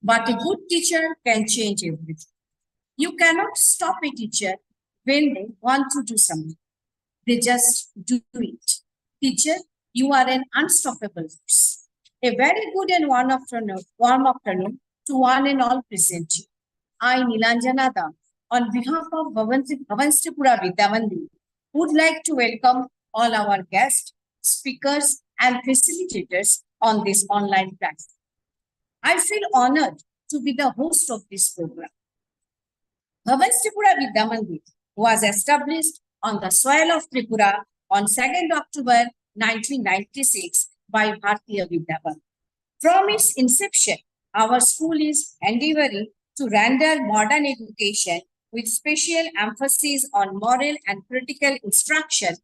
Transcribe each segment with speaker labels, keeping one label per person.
Speaker 1: But a good teacher can change everything. You cannot stop a teacher when they want to do something. They just do it. Teacher, you are an unstoppable force. A very good and warm afternoon to one and all present here. I, Nilanjana Da, on behalf of Bhavan Tripura Vidyamandir, would like to welcome all our guests, speakers, and facilitators on this online platform. I feel honored to be the host of this program. Bhavan Tripura Vidyamandir was established on the soil of Tripura on 2nd October 1996 by Bharatiya Vidyamandir. From its inception, our school is endeavoring to render modern education with special emphasis on moral and critical instruction,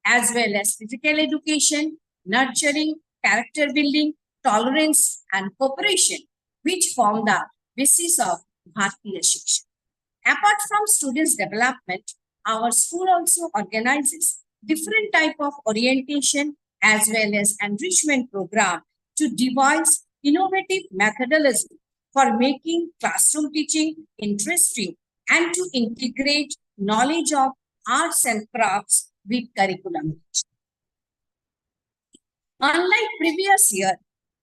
Speaker 1: as well as physical education, nurturing, character building, tolerance, and cooperation, which form the basis of Bharatiya Shiksha. Apart from students' development, our school also organizes different type of orientation as well as enrichment program to devise innovative methodology for making classroom teaching interesting and to integrate knowledge of arts and crafts with curriculum. Unlike previous year,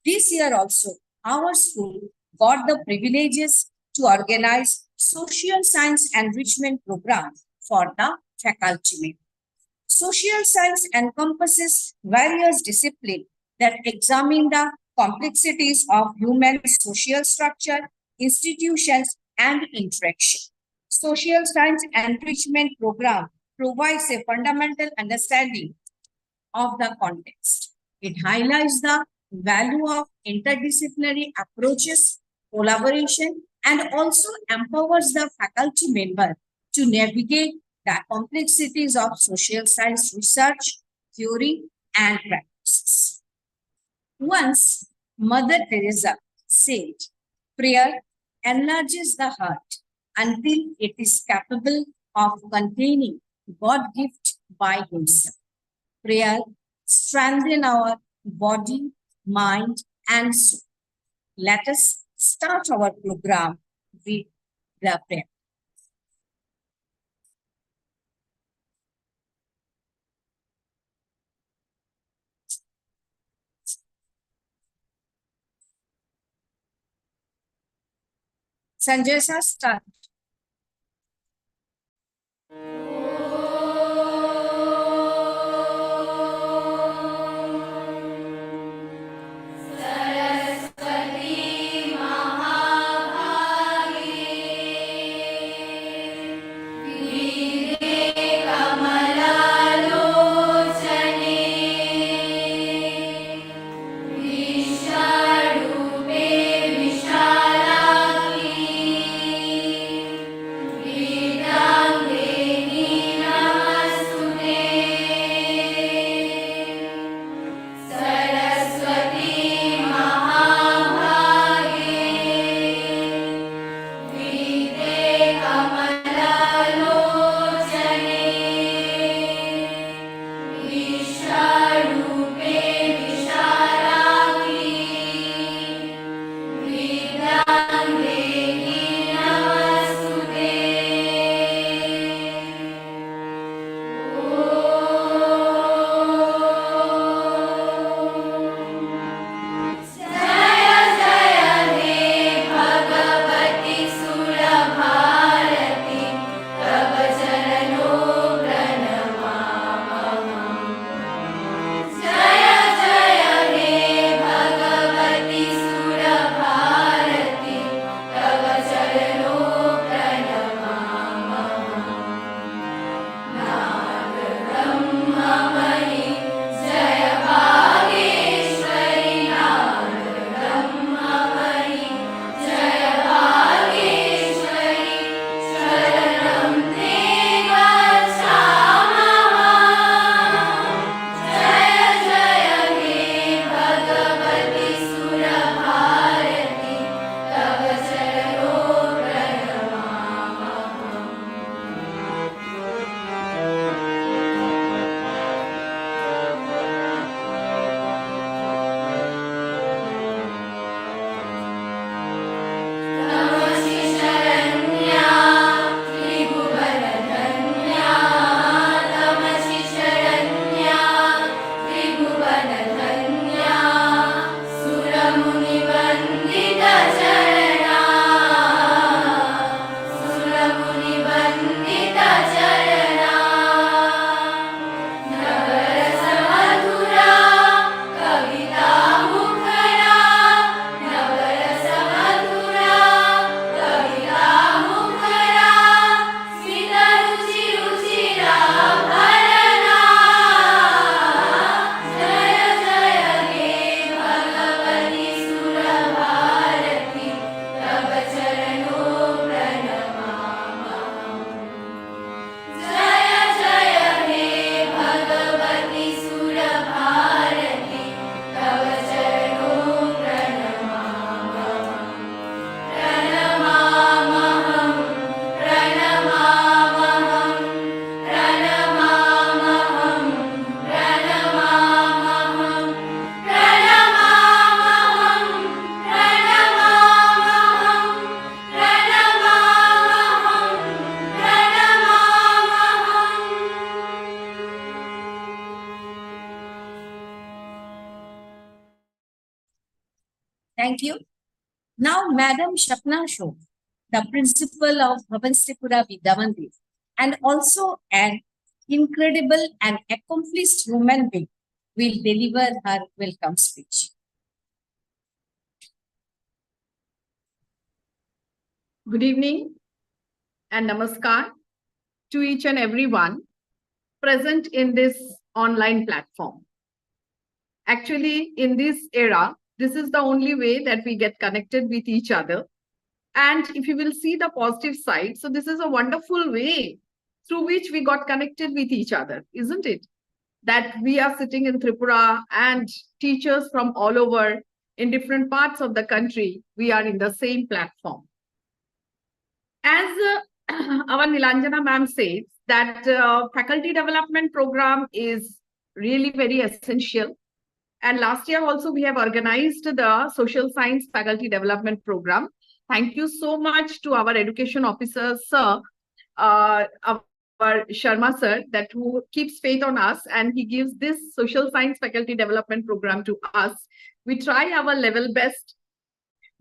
Speaker 1: this year also, our school got the privileges to organize social science enrichment program for the faculty members. Social science encompasses various disciplines that examine the complexities of human social structure, institutions, and interaction. Social science enrichment program provides a fundamental understanding of the context. It highlights the value of interdisciplinary approaches, collaboration, and also empowers the faculty member to navigate the complexities of social science research, theory, and practices. Once Mother Teresa said, prayer enlarges the heart until it is capable of containing God gift by himself. Prayer strengthens our body, mind, and soul. Let us start our program with the prayer. Sanjay sir, start. Thank you. Now, Madam Shapna Shah, the principal of Bhavan Tripura Vidyamandir, and also an incredible and accomplished human being, will deliver her welcome speech.
Speaker 2: Good evening and namaskar to each and everyone present in this online platform. Actually, in this era, this is the only way that we get connected with each other. And if you will see the positive side, so this is a wonderful way through which we got connected with each other, isn't it? That we are sitting in Tripura and teachers from all over in different parts of the country, we are in the same platform. As our Nilanjana ma'am says, that faculty development program is really very essential. And last year also we have organized the social science faculty development program. Thank you so much to our education officer, sir, our Sharma sir, that who keeps faith on us and he gives this social science faculty development program to us. We try our level best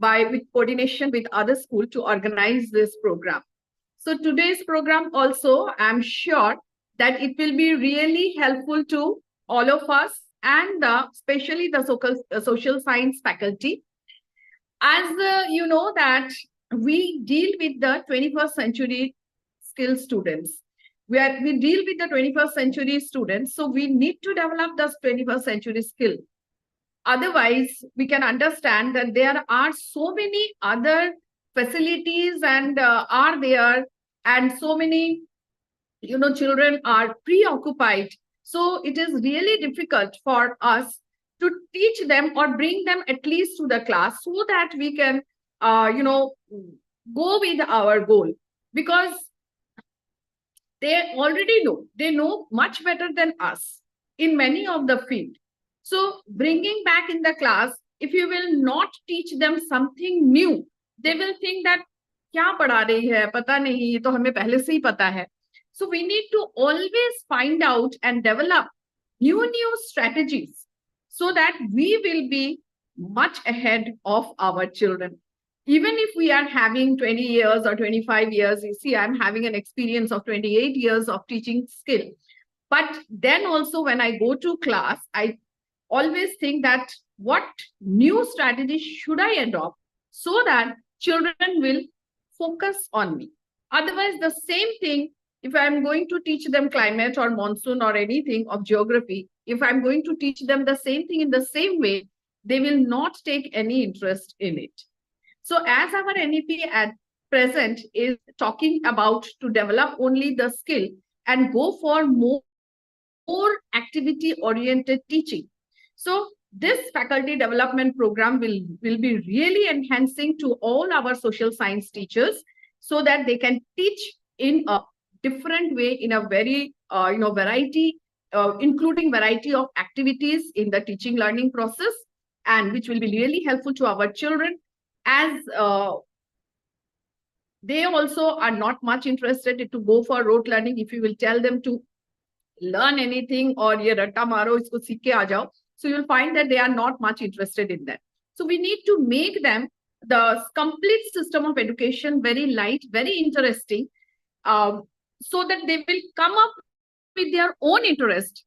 Speaker 2: with coordination with other schools to organize this program. So today's program also, I'm sure that it will be really helpful to all of us and especially the social science faculty. As you know that we deal with the 21st century skill students. We deal with the 21st century students, so we need to develop the 21st century skill. Otherwise, we can understand that there are so many other facilities and are there, and so many, children are preoccupied. So it is really difficult for us to teach them or bring them at least to the class so that we can, go with our goal, because they already know, they know much better than us in many of the field. So bringing back in the class, if you will not teach them something new, they will think that kya padha rahi hai, pata nahi, ye to hame pehle se hi pata hai. So we need to always find out and develop new strategies so that we will be much ahead of our children. Even if we are having 20 years or 25 years, you see, I'm having an experience of 28 years of teaching skill. But then also when I go to class, I always think that what new strategy should I adopt so that children will focus on me. Otherwise, the same thing, if I'm going to teach them climate or monsoon or anything of geography, if I'm going to teach them the same thing in the same way, they will not take any interest in it. So as our NEP at present is talking about to develop only the skill and go for more activity-oriented teaching. So this faculty development program will be really enhancing to all our social science teachers so that they can teach in a different way, in a very, variety, including variety of activities in the teaching learning process, and which will be really helpful to our children, as they also are not much interested to go for rote learning. If you will tell them to learn anything or ye ratta maro, isko seekh ke aa jao, so you'll find that they are not much interested in that. So we need to make them the complete system of education very light, very interesting, so that they will come up with their own interest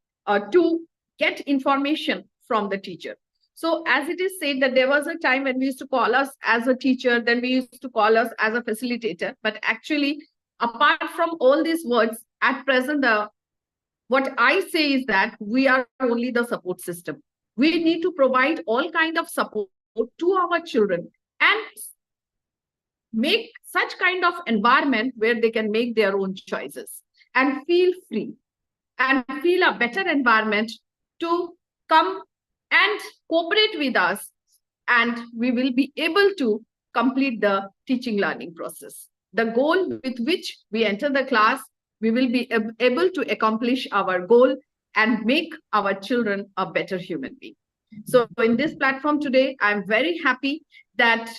Speaker 2: to get information from the teacher. So as it is said that there was a time when we used to call us as a teacher, then we used to call us as a facilitator. But actually, apart from all these words, at present, what I say is that we are only the support system. We need to provide all kind of support to our children and make such kind of environment where they can make their own choices and feel free and feel a better environment to come and cooperate with us, and we will be able to complete the teaching learning process. The goal with which we enter the class, we will be able to accomplish our goal and make our children a better human being. So in this platform today, I'm very happy that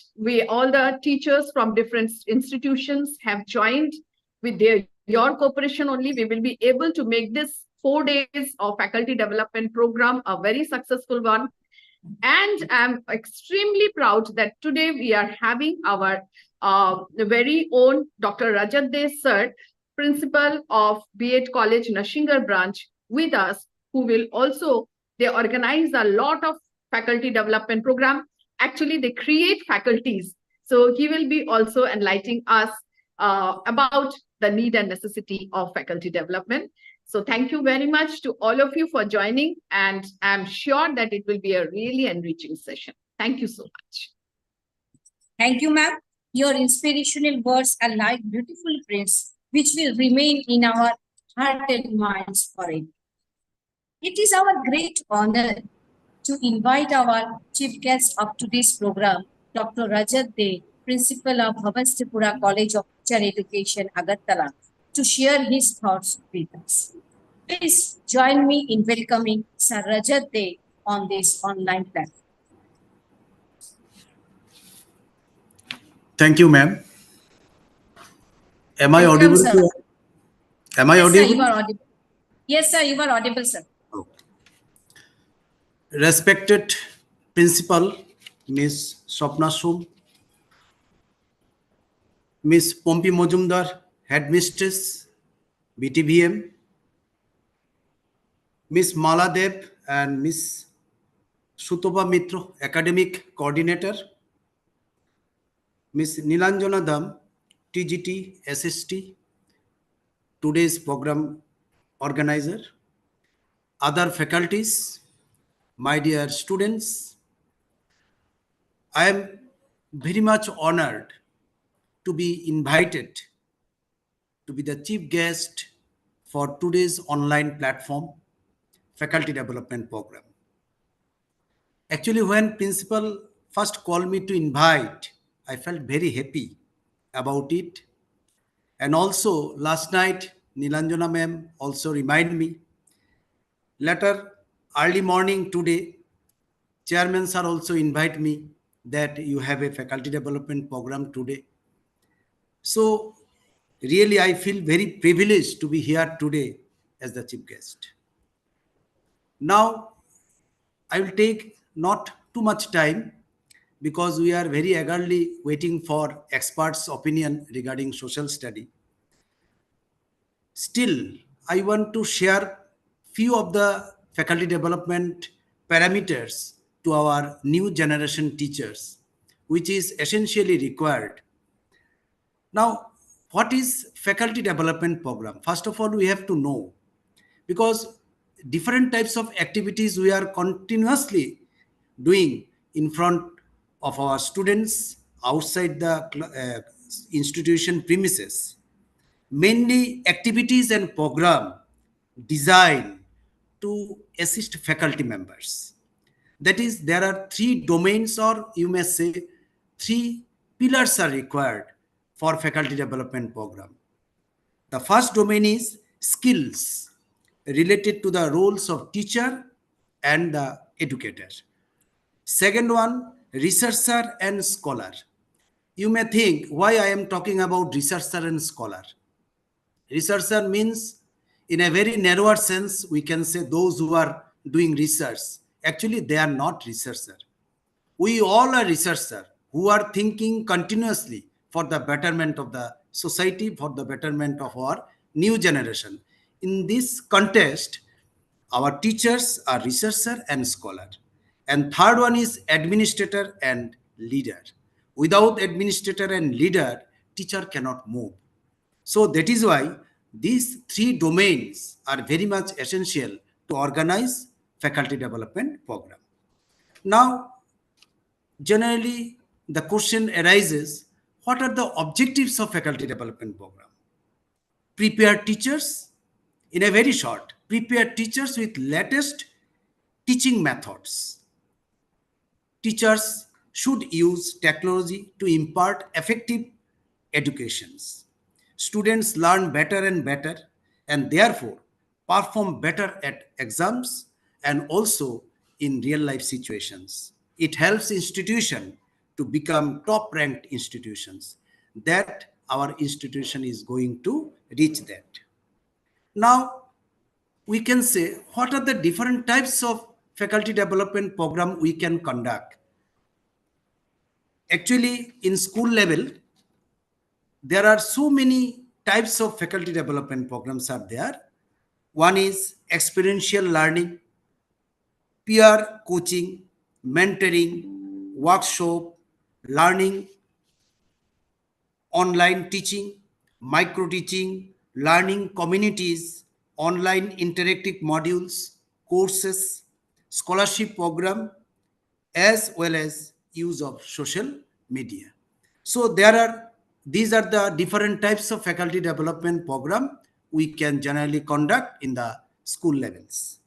Speaker 2: all the teachers from different institutions have joined with your cooperation only. We will be able to make this 4 days of faculty development program a very successful one. And I'm extremely proud that today we are having our very own Dr. Rajat Dey sir, principal of B.Ed College Nashingar branch with us, who will also, they organize a lot of faculty development program. Actually, they create faculties. So he will be also enlightening us about the need and necessity of faculty development. So thank you very much to all of you for joining, and I'm sure that it will be a really enriching session. Thank you so much.
Speaker 1: Thank you, ma'am. Your inspirational words are like beautiful prints which will remain in our heart and minds forever. It is our great honor to invite our chief guest of today's program, Dr. Rajat Dey, Principal of Bhavan Tripura College of Teacher Education, Agartala, to share his thoughts with us. Please join me in welcoming Sir Rajat Dey on this online platform.
Speaker 3: Thank you, ma'am. Am I
Speaker 1: Welcome,
Speaker 3: audible?
Speaker 1: sir.
Speaker 3: Am I
Speaker 1: Yes, sir,
Speaker 3: audible?
Speaker 1: you are audible. Yes, sir, you are audible, sir.
Speaker 3: Respected Principal, Miss Swapna Sum, Miss Pompi Mojumdar, Headmistress, BTVM, Miss Mala Deb and Miss Sutoba Mitro, Academic Coordinator, Miss Nilanjana Dam, TGT, SST, today's program organizer, other faculties, my dear students, I am very much honored to be invited to be the chief guest for today's online platform, Faculty Development Program. Actually, when principal first called me to invite, I felt very happy about it. And also last night, Nilanjana ma'am also reminded me. Later, early morning today, chairman sir also invite me that you have a faculty development program today. So really, I feel very privileged to be here today as the chief guest. Now, I will take not too much time because we are very eagerly waiting for experts' opinion regarding social study. Still, I want to share few of the faculty development parameters to our new generation teachers, which is essentially required. Now, what is faculty development program? First of all, we have to know, because different types of activities we are continuously doing in front of our students outside the institution premises, mainly activities and program designed to assist faculty members. That is, there are three domains, or you may say three pillars are required for faculty development program. The first domain is skills related to the roles of teacher and the educator. Second one, researcher and scholar. You may think, why I am talking about researcher and scholar? Researcher means, in a very narrower sense, we can say those who are doing research. Actually, they are not researcher. We all are researchers who are thinking continuously for the betterment of the society, for the betterment of our new generation. In this context, our teachers are researcher and scholar. And third one is administrator and leader. Without administrator and leader, teacher cannot move. So that is why these three domains are very much essential to organize faculty development program. Now, generally, the question arises, what are the objectives of faculty development program? Prepare teachers, in a very short, prepare teachers with latest teaching methods. Teachers should use technology to impart effective educations. Students learn better and better, and therefore perform better at exams and also in real life situations. It helps institution to become top ranked institutions, that our institution is going to reach that. Now, we can say, what are the different types of faculty development program we can conduct? Actually, in school level, there are so many types of faculty development programs are there. One is experiential learning, peer coaching, mentoring, workshop, learning, online teaching, micro teaching, learning communities, online interactive modules, courses, scholarship program, as well as use of social media. So these are the different types of faculty development program we can generally conduct in the school levels.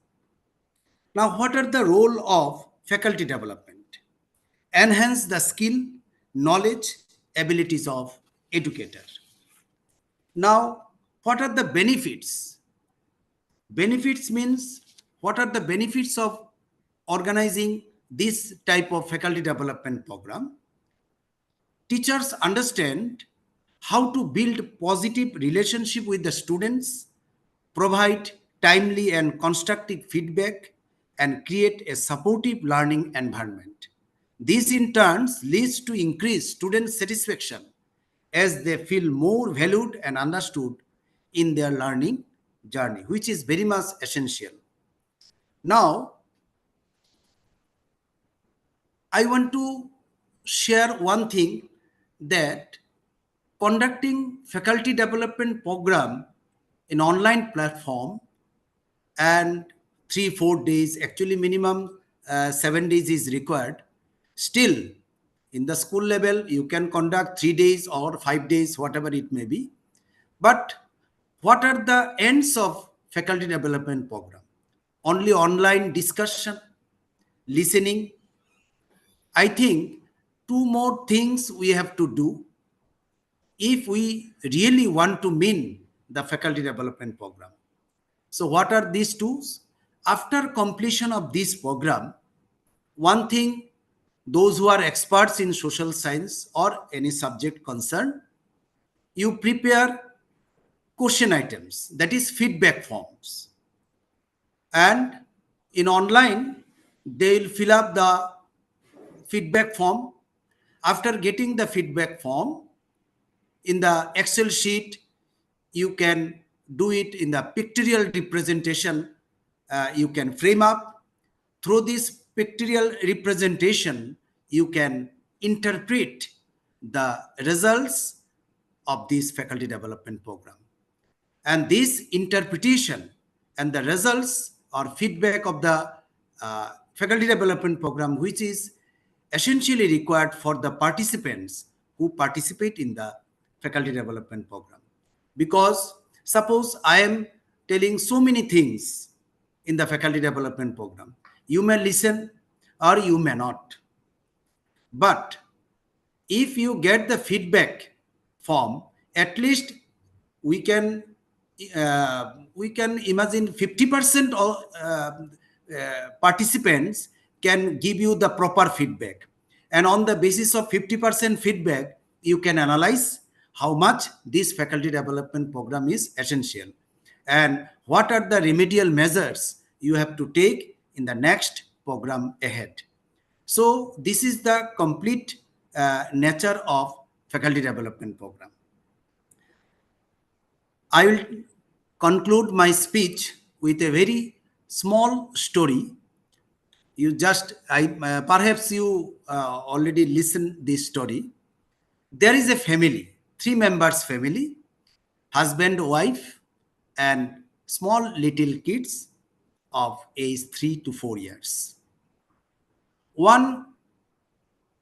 Speaker 3: Now, what are the role of faculty development? Enhance the skill, knowledge, abilities of educator. Now, what are the benefits? Benefits means what are the benefits of organizing this type of faculty development program? Teachers understand how to build positive relationship with the students, provide timely and constructive feedback, and create a supportive learning environment. This in turn leads to increased student satisfaction as they feel more valued and understood in their learning journey, which is very much essential. Now, I want to share one thing, that conducting faculty development program in online platform and 3-4 days, actually minimum 7 days is required. Still, in the school level, you can conduct 3 days or 5 days, whatever it may be. But what are the ends of faculty development program? Only online discussion, listening. I think two more things we have to do if we really want to mean the faculty development program. So what are these tools? After completion of this program, one thing, those who are experts in social science or any subject concerned, you prepare question items, that is feedback forms. And in online, they will fill up the feedback form. After getting the feedback form, in the Excel sheet, you can do it in the pictorial representation. You can frame up. Through this pictorial representation, you can interpret the results of this faculty development program. And this interpretation and the results or feedback of the faculty development program, which is essentially required for the participants who participate in the faculty development program. Because suppose I am telling so many things in the faculty development program, you may listen or you may not. But if you get the feedback form, at least we can imagine 50% of participants can give you the proper feedback, and on the basis of 50% feedback, you can analyze how much this faculty development program is essential and what are the remedial measures you have to take in the next program ahead. So this is the complete nature of faculty development program. I will conclude my speech with a very small story. Perhaps you already listened this story. There is a family, 3 members family, husband, wife, and small little kids of age 3 to 4 years. One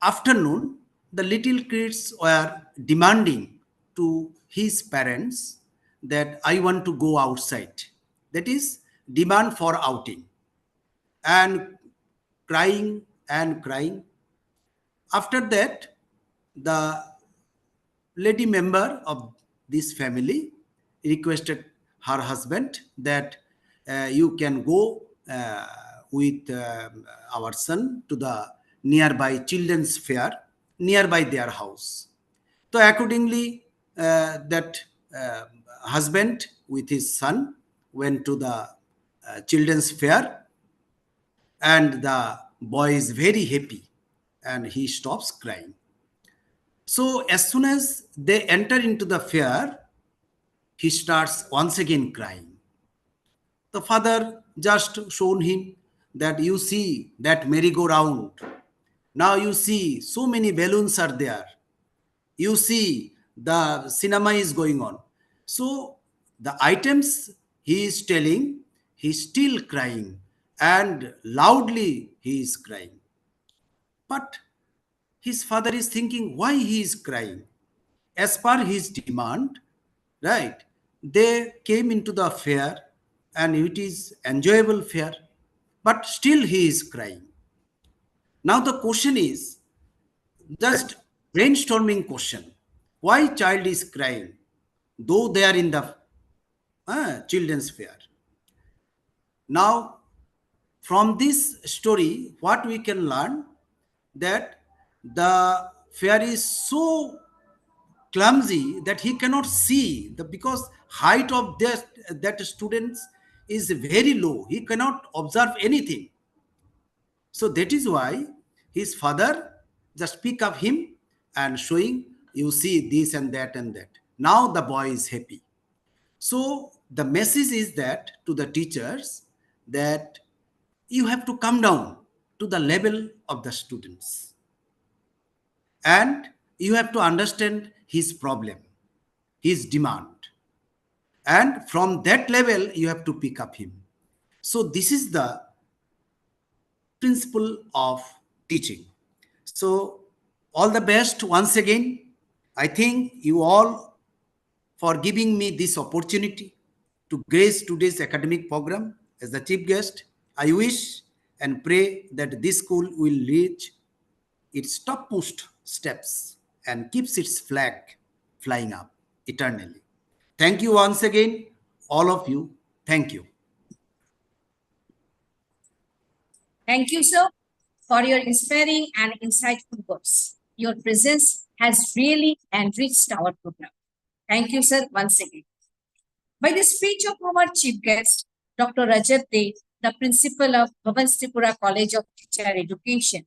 Speaker 3: afternoon, the little kids were demanding to his parents that I want to go outside. That is demand for outing, and crying and crying. After that, the lady member of this family requested her husband that you can go with our son to the nearby children's fair nearby their house. So accordingly, that husband with his son went to the children's fair. and the boy is very happy and he stops crying. So as soon as they enter into the fair, he starts once again crying. The father just shown him that you see that merry-go-round. Now you see so many balloons are there. You see the cinema is going on. So the items he is telling, he's still crying and loudly he is crying. But his father is thinking why he is crying. As per his demand, right? They came into the fair and it is enjoyable fair, but still he is crying. Now the question is just brainstorming question. Why child is crying though they are in the children's fair? Now from this story what we can learn that the fair is so clumsy that he cannot see the because height of that students is very low, he cannot observe anything. So that is why his father just pick up him and showing you see this and that and that. Now the boy is happy. So the message is that to the teachers that you have to come down to the level of the students and you have to understand his problem, his demand, and from that level you have to pick up him. So this is the principle of teaching. So all the best once again. I thank you all for giving me this opportunity to grace today's academic program as the chief guest. I wish and pray that this school will reach its topmost steps and keeps its flag flying up eternally. Thank you once again, all of you. Thank you.
Speaker 1: Thank you, sir, for your inspiring and insightful words. Your presence has really enriched our program. Thank you, sir, once again. By the speech of our chief guest, Dr. Rajat Dey, the principal of Bhavan Tripura College of Teacher Education,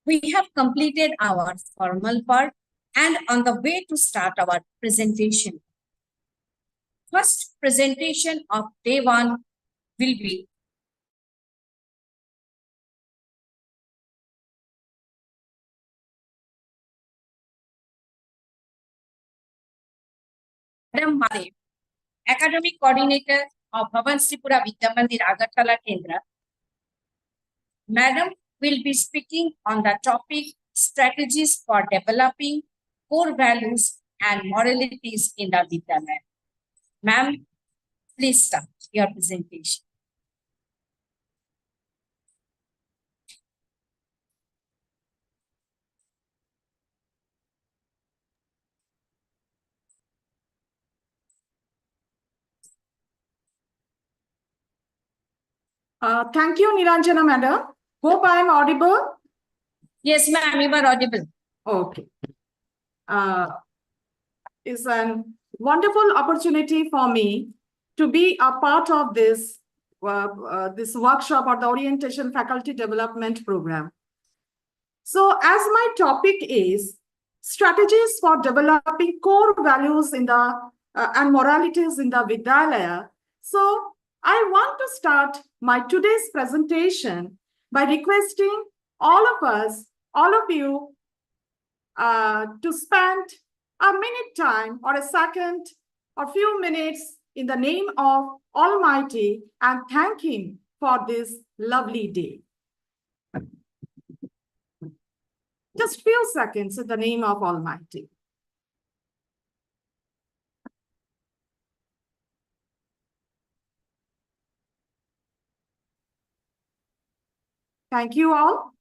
Speaker 1: we have completed our formal part and on the way to start our presentation. First presentation of day one will be Madam Mare, Academic Coordinator of Bhavan Tripura Vidyamandir Agartala Kendra. Madam will be speaking on the topic strategies for developing core values and moralities in the Vidyalaya. Ma'am, please start your presentation.
Speaker 2: Thank you, Niranjana madam. Hope I am audible.
Speaker 1: Yes, ma'am, you are audible.
Speaker 2: Okay. It's a wonderful opportunity for me to be a part of this workshop or the orientation faculty development program. So as my topic is strategies for developing core values in the and moralities in the Vidyalaya. So I want to start my today's presentation by requesting all of us, all of you, to spend a minute time or a second or few minutes in the name of Almighty and thank Him for this lovely day. Just few seconds in the name of Almighty. Thank you all.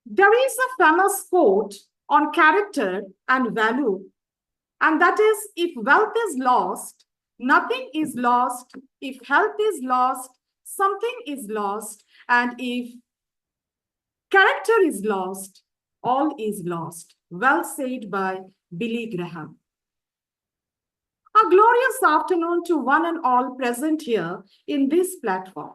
Speaker 2: There is a famous quote on character and value, and that is, if wealth is lost, nothing is lost. If health is lost, something is lost. And if character is lost, all is lost. Well said by Billy Graham.
Speaker 4: A glorious afternoon to one and all present here in this platform.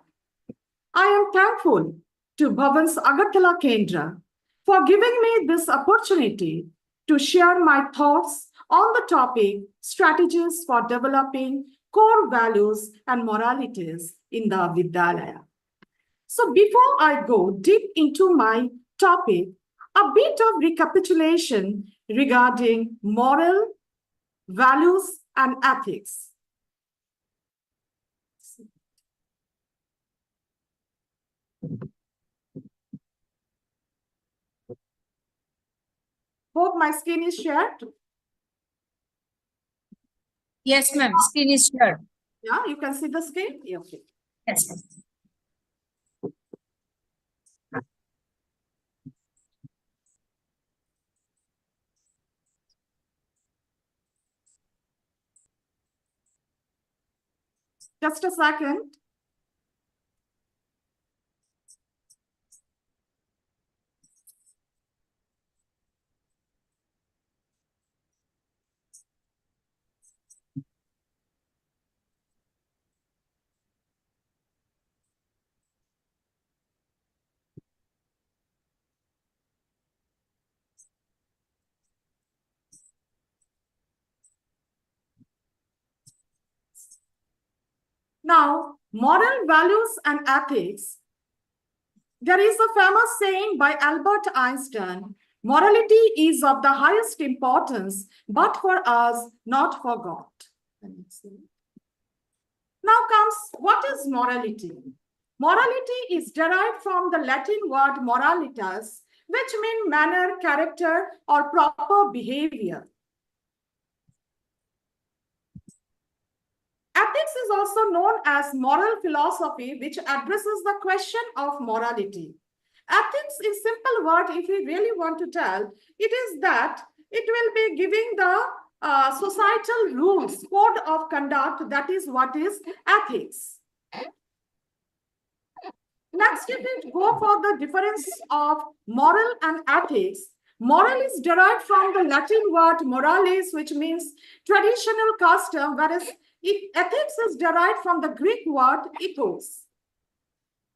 Speaker 4: I am thankful to Bhavan's Agartala Kendra for giving me this opportunity to share my thoughts on the topic strategies for developing core values and moralities in the Vidyalaya. So before I go deep into my topic, a bit of recapitulation regarding moral, values, and ethics. Hope my screen is shared.
Speaker 1: Yes, ma'am. Screen is shared.
Speaker 4: Yeah, you can see the screen? Yeah, okay.
Speaker 1: Yes, ma'am.
Speaker 4: Just a second. Now, moral values and ethics. There is a famous saying by Albert Einstein, morality is of the highest importance, but for us, not for God. Now comes, what is morality? Morality is derived from the Latin word moralitas, which means manner, character, or proper behavior. Ethics is also known as moral philosophy, which addresses the question of morality. Ethics, in simple word, if we really want to tell, it is that it will be giving the societal rules, code of conduct, that is what is ethics. Next, if we go for the difference of moral and ethics, moral is derived from the Latin word morales, which means traditional custom, whereas ethics is derived from the Greek word ethos.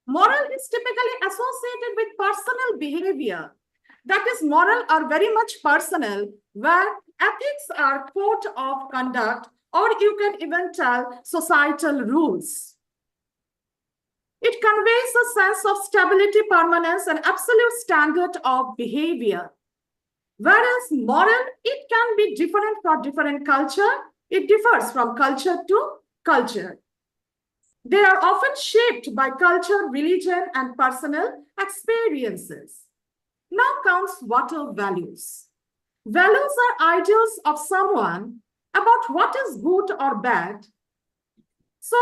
Speaker 4: Moral is typically associated with personal behavior. That is, moral are very much personal, where ethics are code of conduct, or you can even tell societal rules. It conveys a sense of stability, permanence, and absolute standard of behavior. Whereas moral, it can be different for different culture. It differs from culture to culture. They are often shaped by culture, religion, and personal experiences. Now comes what are values. Values are ideals of someone about what is good or bad. So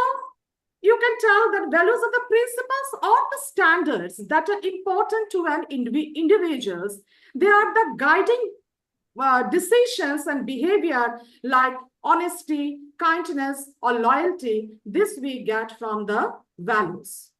Speaker 4: you can tell that values are the principles or the standards that are important to an individuals. They are the guiding decisions and behavior like honesty, kindness, or loyalty. This we get from the values.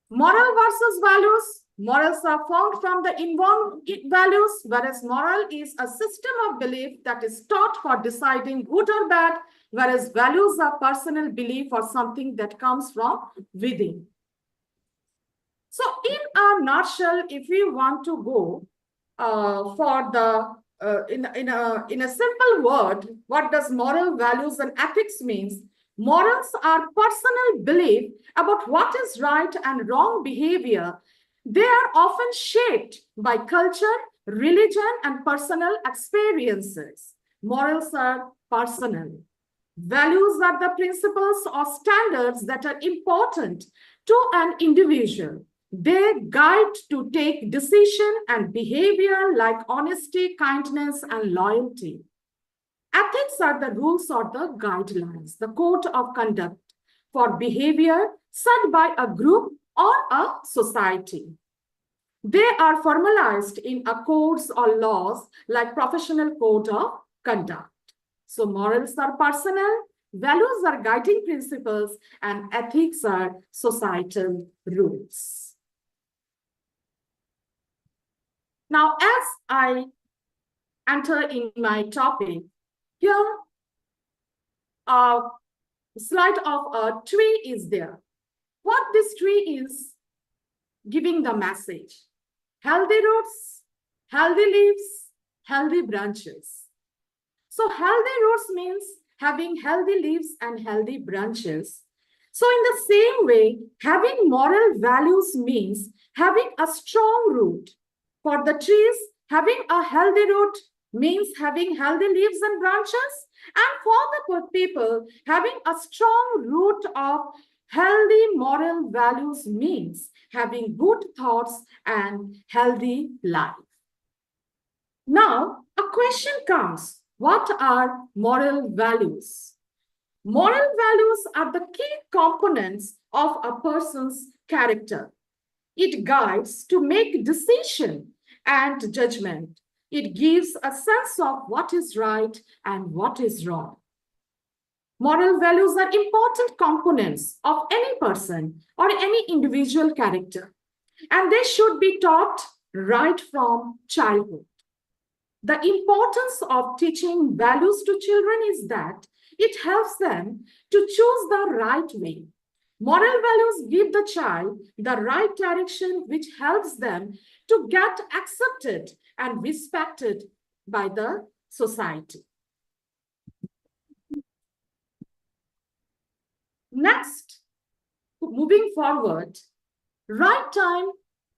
Speaker 4: Moral versus values. Morals are formed from the involved values, whereas moral is a system of belief that is taught for deciding good or bad, whereas values are personal belief or something that comes from within. So in a nutshell, if we want to go for the in a simple word, what does moral, values, and ethics means? Morals are personal belief about what is right and wrong behavior. They are often shaped by culture, religion, and personal experiences. Morals are personal. Values are the principles or standards that are important to an individual. They guide to take decision and behavior like honesty, kindness, and loyalty. Ethics are the rules or the guidelines, the code of conduct for behavior set by a group or a society. They are formalized in a codes or laws like professional code of conduct. So morals are personal, values are guiding principles, and ethics are societal rules. Now, as I enter in my topic, here a slide of a tree is there. What this tree is giving the message: healthy roots, healthy leaves, healthy branches. So healthy roots means having healthy leaves and healthy branches. So in the same way, having moral values means having a strong root. For the trees, having a healthy root means having healthy leaves and branches. And for the people, having a strong root of healthy moral values means having good thoughts and healthy life. Now, a question comes: what are moral values? Moral values are the key components of a person's character. It guides to make decision and judgment. It gives a sense of what is right and what is wrong. Moral values are important components of any person or any individual character, and they should be taught right from childhood. The importance of teaching values to children is that it helps them to choose the right way. Moral values give the child the right direction, which helps them to get accepted and respected by the society. Next, moving forward, right time.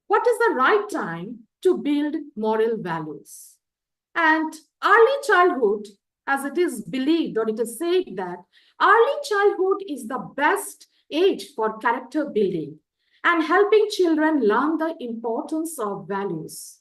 Speaker 4: What is the right time to build moral values? And early childhood, as it is believed or it is said that early childhood is the best age for character building and helping children learn the importance of values.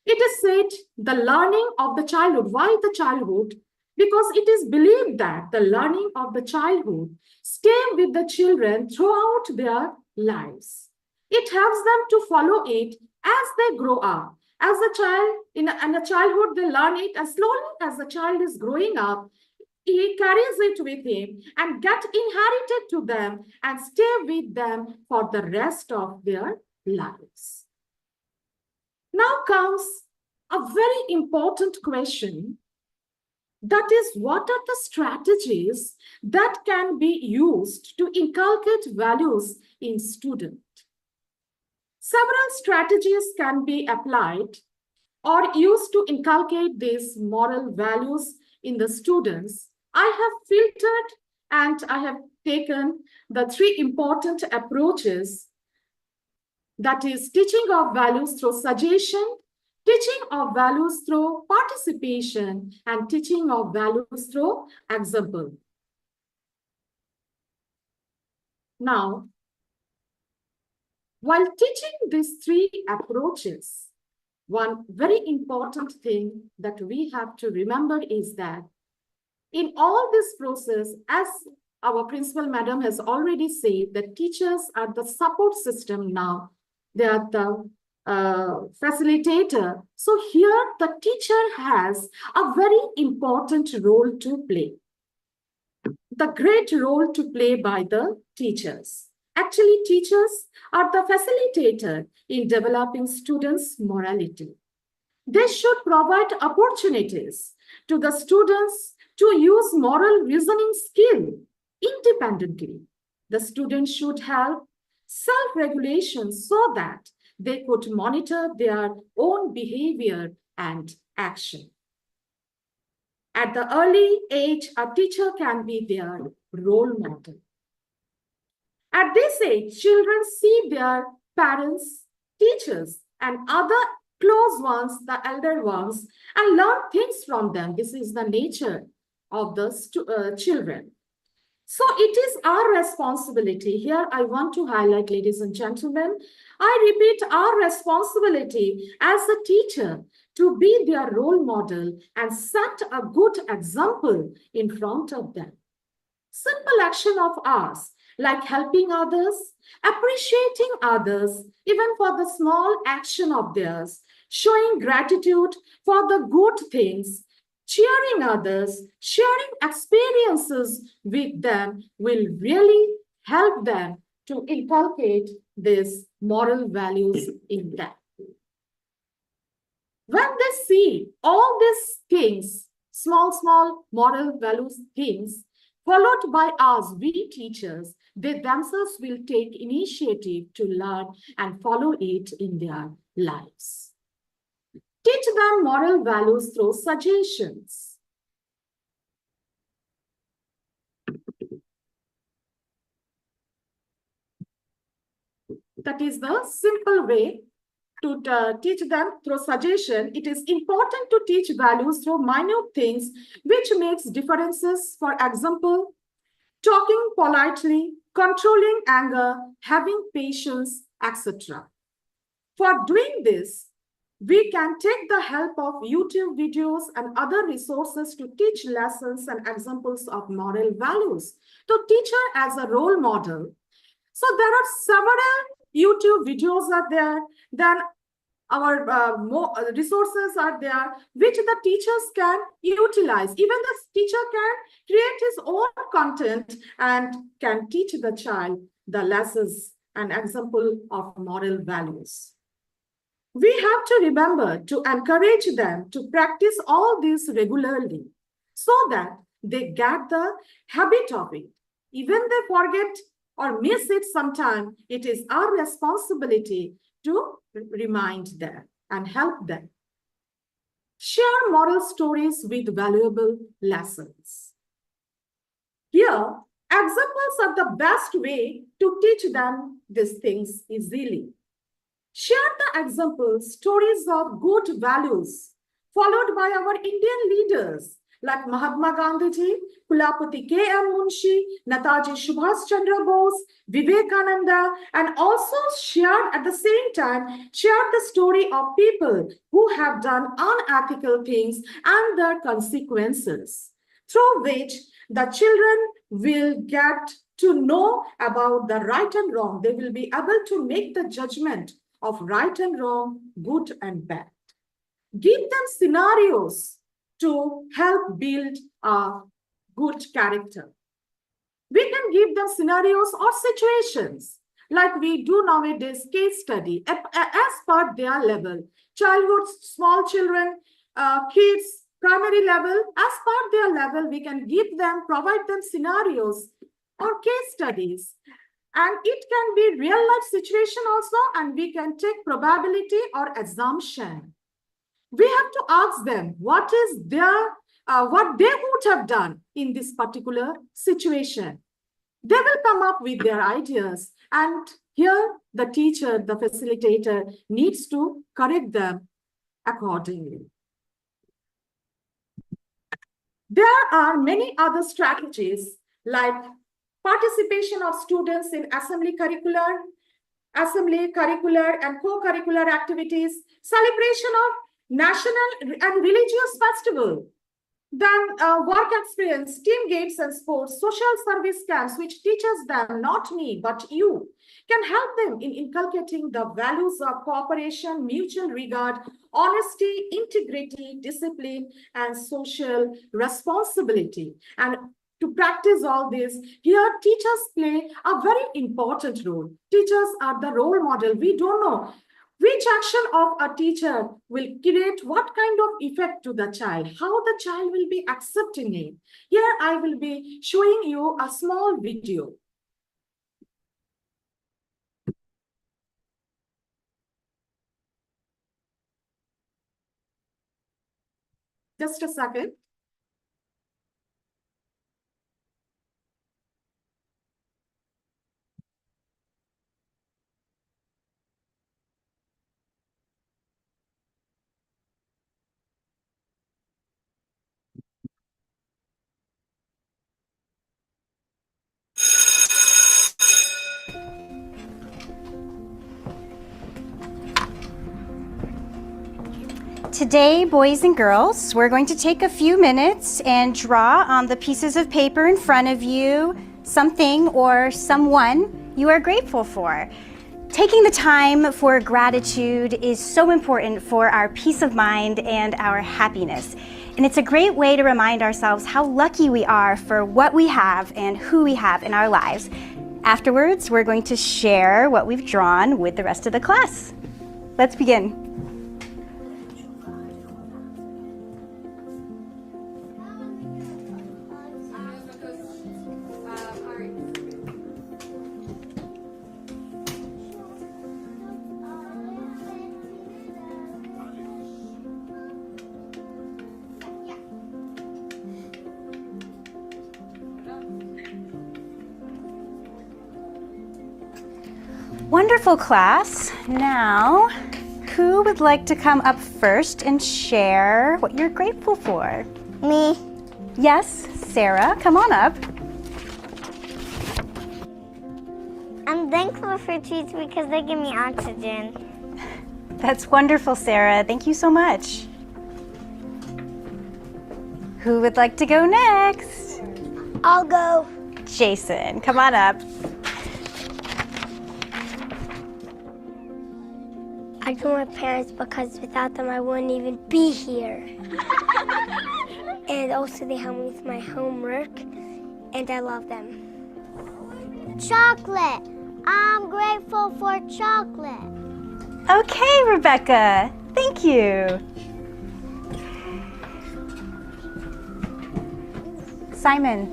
Speaker 4: It is said the learning of the childhood. Why the childhood? Because it is believed that the learning of the childhood stay with the children throughout their lives. It helps them to follow it as they grow up. As a child, in a childhood, they learn it as slowly as the child is growing up. He carries it with him and get inherited to them and stay with them for the rest of their lives. Now comes a very important question. That is, what are the strategies that can be used to inculcate values in students? Several strategies can be applied or used to inculcate these moral values in the students. I have filtered and I have taken the three important approaches, that is teaching of values through suggestion, teaching of values through participation, and teaching of values through example. Now, while teaching these three approaches, one very important thing that we have to remember is that in all this process, as our principal madam has already said, that teachers are the support system now. They are the facilitator. So here the teacher has a very important role to play. The great role to play by the teachers. Actually, teachers are the facilitator in developing students' morality. They should provide opportunities to the students to use moral reasoning skill independently. The students should have self-regulation so that they could monitor their own behavior and action. At the early age, a teacher can be their role model. At this age, children see their parents, teachers, and other close ones, the elder ones, and learn things from them. This is the nature of the children. So it is our responsibility. Here I want to highlight, ladies and gentlemen, I repeat, our responsibility as a teacher to be their role model and set a good example in front of them. Simple action of ours, like helping others, appreciating others, even for the small action of theirs, showing gratitude for the good things, cheering others, sharing experiences with them will really help them to inculcate these moral values in them. When they see all these things, small moral values things, followed by us, we teachers. They themselves will take initiative to learn and follow it in their lives. Teach them moral values through suggestions. That is the simple way to teach them through suggestion. It is important to teach values through minute things which makes differences. For example, talking politely, controlling anger, having patience, etc. For doing this, we can take the help of YouTube videos and other resources to teach lessons and examples of moral values. To teacher as a role model. So there are several YouTube videos are there, then our resources are there, which the teachers can utilize. Even the teacher can create his own content and can teach the child the lessons and example of moral values. We have to remember to encourage them to practice all this regularly so that they get the habit of it. Even they forget or miss it sometime, it is our responsibility to remind them and help them. Share moral stories with valuable lessons. Here, examples are the best way to teach them these things easily. Share the examples, stories of good values followed by our Indian leaders like Mahatma Gandhi, Kulapati K.M. Munshi, Netaji Subhash Chandra Bose, Vivekananda, and also share at the same time, share the story of people who have done unethical things and their consequences, through which the children will get to know about the right and wrong. They will be able to make the judgment of right and wrong, good and bad. Give them scenarios to help build a good character. We can give them scenarios or situations like we do nowadays, case study as per their level. Childhood, small children, kids, primary level, as per their level, we can give them, provide them scenarios or case studies. And it can be real life situation also, and we can take probability or assumption. We have to ask them what is their, what they would have done in this particular situation. They will come up with their ideas, and here the teacher, the facilitator needs to correct them accordingly. There are many other strategies like participation of students in assembly curricular and co-curricular activities, celebration of national and religious festival, then work experience, team games and sports, social service camps, which teaches them, not me, but you, can help them in inculcating the values of cooperation, mutual regard, honesty, integrity, discipline, and social responsibility. And to practice all this, here teachers play a very important role. Teachers are the role model. We don't know which action of a teacher will create what kind of effect to the child, how the child will be accepting it. Here I will be showing you a small video. Just a second.
Speaker 5: Today, boys and girls, we're going to take a few minutes and draw on the pieces of paper in front of you something or someone you are grateful for. Taking the time for gratitude is so important for our peace of mind and our happiness. And it's a great way to remind ourselves how lucky we are for what we have and who we have in our lives. Afterwards, we're going to share what we've drawn with the rest of the class. Let's begin. Wonderful, class. Now, who would like to come up first and share what you're grateful for?
Speaker 6: Me.
Speaker 5: Yes, Sarah, come on up.
Speaker 6: I'm thankful for trees because they give me oxygen.
Speaker 5: That's wonderful, Sarah. Thank you so much. Who would like to go next?
Speaker 6: I'll go.
Speaker 5: Jason, come on up.
Speaker 6: I do my parents because without them I wouldn't even be here. And also they help me with my homework and I love them. Chocolate. I'm grateful for chocolate.
Speaker 5: Okay, Rebecca. Thank you. Simon,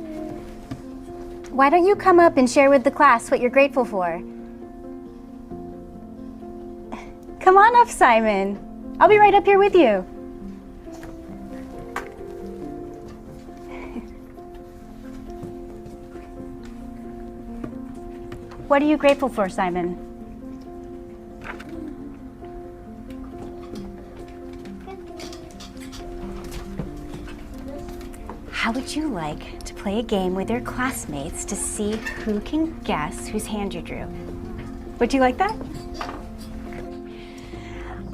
Speaker 5: why don't you come up and share with the class what you're grateful for? Come on up, Simon. I'll be right up here with you. What are you grateful for, Simon? How would you like to play a game with your classmates to see who can guess whose hand you drew? Would you like that?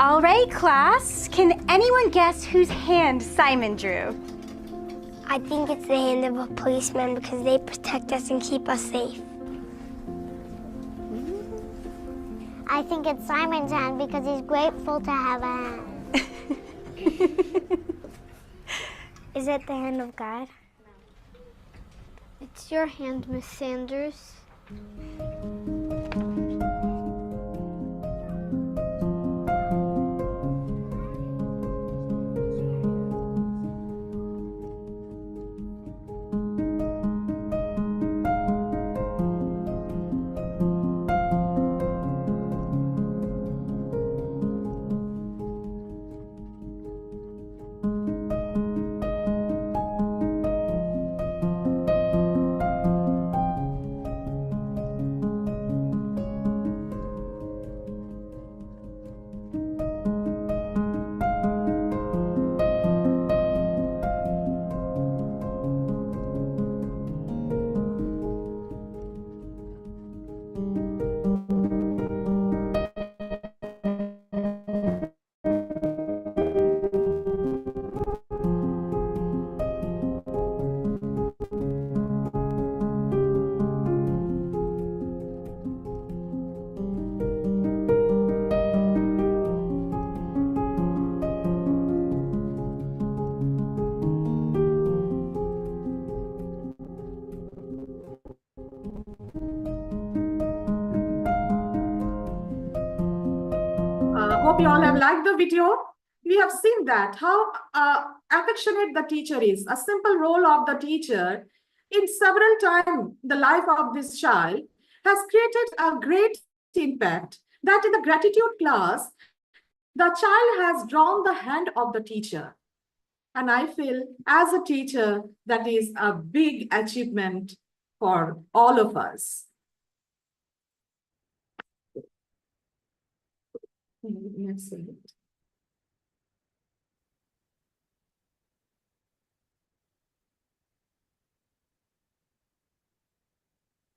Speaker 5: All right, class. Can anyone guess whose hand Simon drew?
Speaker 6: I think it's the hand of a policeman because they protect us and keep us safe. I think it's Simon's hand because he's grateful to have a hand. Is it the hand of God? It's your hand, Miss Sanders.
Speaker 4: Hope you all have liked the video. We have seen that how affectionate the teacher is. A simple role of the teacher in several times the life of this child has created a great impact that in the gratitude class, the child has drawn the hand of the teacher. And I feel as a teacher, that is a big achievement for all of us. Next slide.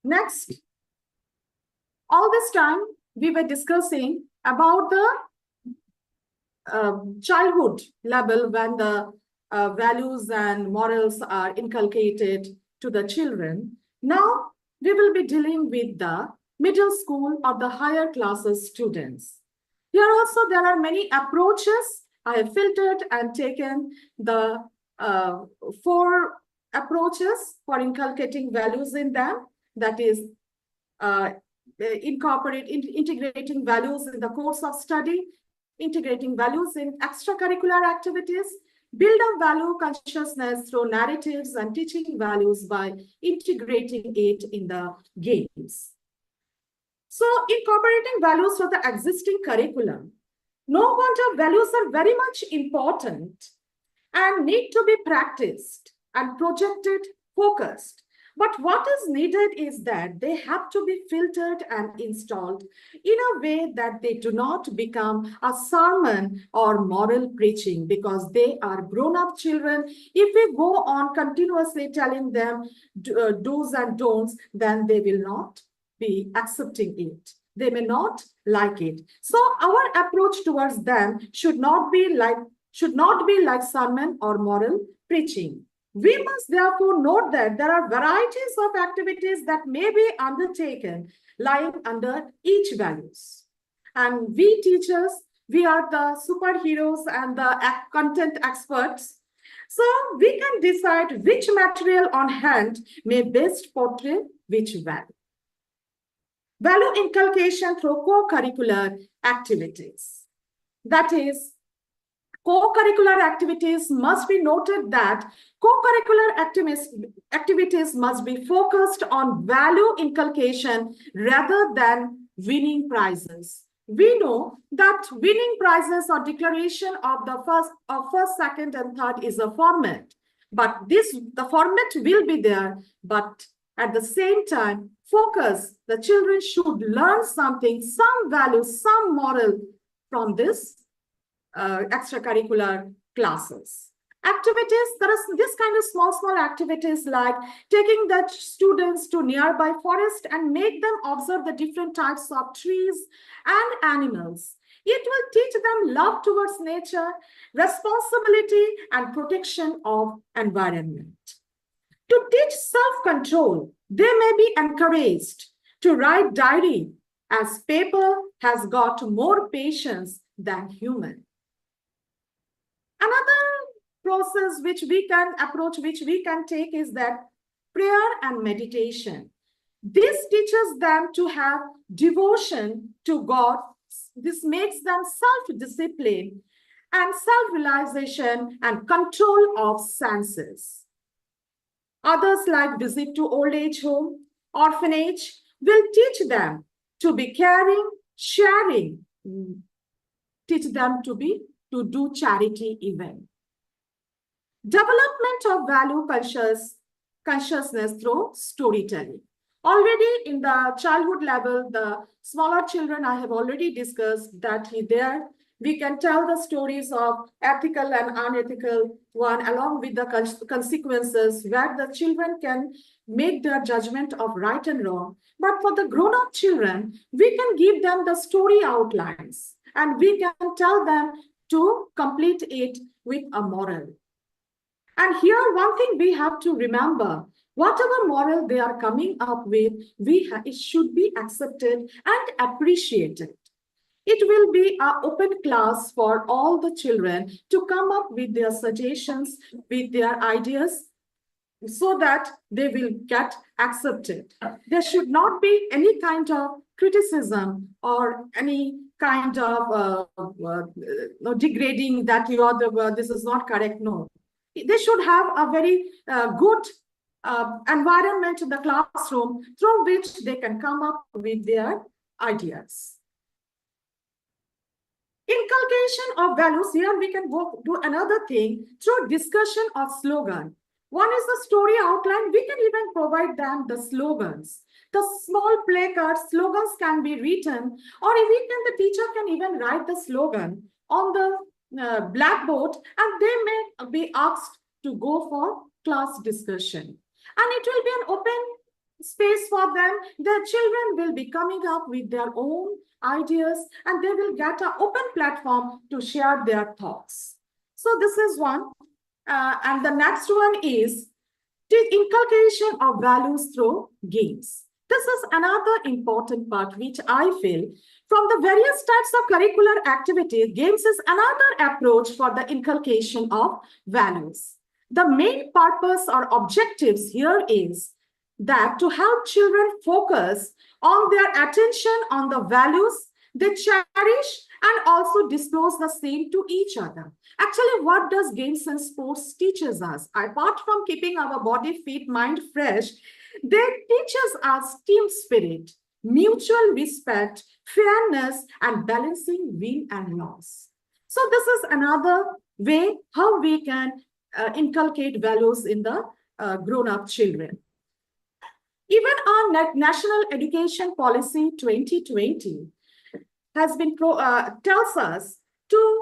Speaker 4: Next, all this time we were discussing about the childhood level when the values and morals are inculcated to the children. Now we will be dealing with the middle school or the higher classes students. Here also there are many approaches. I have filtered and taken the 4 approaches for inculcating values in them. That is integrating values in the course of study, integrating values in extracurricular activities, build up value consciousness through narratives and teaching values by integrating it in the games. So incorporating values to the existing curriculum. No wonder values are very much important and need to be practiced and projected, focused. But what is needed is that they have to be filtered and installed in a way that they do not become a sermon or moral preaching, because they are grown-up children. If we go on continuously telling them do's and don'ts, then they will not be accepting it. They may not like it. So our approach towards them should not be like sermon or moral preaching. We must therefore note that there are varieties of activities that may be undertaken lying under each values. And we teachers, we are the superheroes and the content experts. So we can decide which material on hand may best portray which value. Value inculcation through co-curricular activities. That is, co-curricular activities must be noted that co-curricular activities must be focused on value inculcation rather than winning prizes. We know that winning prizes or declaration of the first, second, and third is a format. But the format will be there, but at the same time, focus. The children should learn something, some value, some moral from this extracurricular classes. Activities, there is this kind of small activities like taking the students to nearby forest and make them observe the different types of trees and animals. It will teach them love towards nature, responsibility, and protection of environment. To teach self-control, they may be encouraged to write diary, as paper has got more patience than human. Another process which we can approach, which we can take, is that prayer and meditation. This teaches them to have devotion to God. This makes them self-discipline and self-realization and control of senses. Others, like visit to old age home, orphanage, will teach them to be caring, sharing, teach them to do charity even. Development of value consciousness through storytelling. Already in the childhood level, the smaller children, I have already discussed that there we can tell the stories of ethical and unethical one, along with the consequences, where the children can make their judgment of right and wrong. But for the grown-up children, we can give them the story outlines, and we can tell them to complete it with a moral. And here, one thing we have to remember, whatever moral they are coming up with, it should be accepted and appreciated. It will be an open class for all the children to come up with their suggestions, with their ideas, so that they will get accepted. There should not be any kind of criticism or any kind of degrading that this is not correct. No. They should have a very good environment in the classroom through which they can come up with their ideas. Inculcation of values, here we can do another thing through discussion of slogan. One is the story outline. We can even provide them the slogans. The small placard slogans can be written, or the teacher can even write the slogan on the blackboard, and they may be asked to go for class discussion. And it will be an open space for them. The children will be coming up with their own ideas, and they will get an open platform to share their thoughts. So this is one. And the next one is the inculcation of values through games. This is another important part which I feel from the various types of curricular activity, games is another approach for the inculcation of values. The main purpose or objectives here is that to help children focus on their attention on the values they cherish and also disclose the same to each other. Actually, what does games and sports teaches us? Apart from keeping our body fit, mind fresh, they teaches us team spirit, mutual respect, fairness, and balancing win and loss. So this is another way how we can inculcate values in the grown-up children. Even our National Education Policy 2020 has been tells us to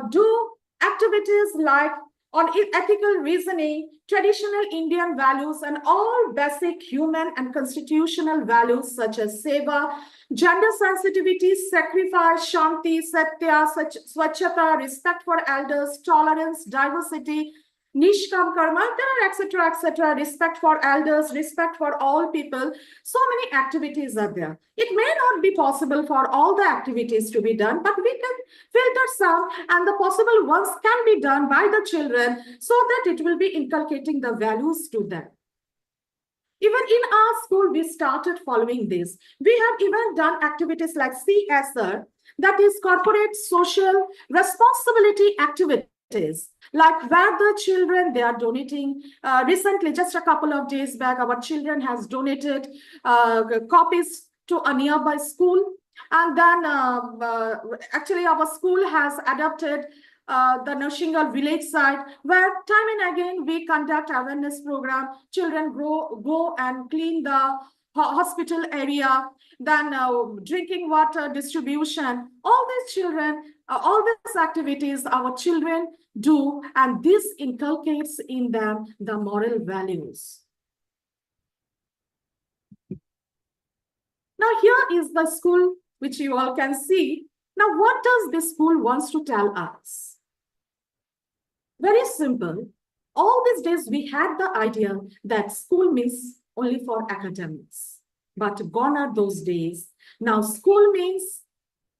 Speaker 4: do activities like on ethical reasoning, traditional Indian values, and all basic human and constitutional values such as seva, gender sensitivity, sacrifice, shanti, satya, swachhata, respect for elders, tolerance, diversity, nishkam karma, there are etc., respect for elders, respect for all people. So many activities are there. It may not be possible for all the activities to be done, but we can filter some, and the possible ones can be done by the children so that it will be inculcating the values to them. Even in our school, we started following this. We have even done activities like CSR, that is corporate social responsibility activities, like where the children, they are donating. Recently, just a couple of days back, our children has donated copies to a nearby school. And then actually our school has adopted the Noshingal village site, where time and again we conduct awareness program. Children go and clean the hospital area, then drinking water distribution. All these children, all these activities our children do, and this inculcates in them the moral values. Now here is the school which you all can see. Now what does this school wants to tell us? Very simple. All these days we had the idea that school means only for academics, but gone are those days. Now school means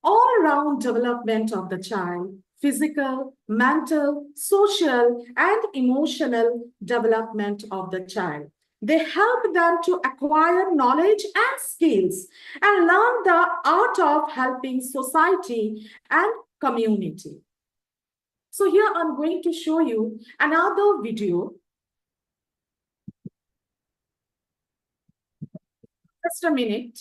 Speaker 4: all-round development of the child, physical, mental, social, and emotional development of the child. They help them to acquire knowledge and skills and learn the art of helping society and community. So here I'm going to show you another video. Just a minute.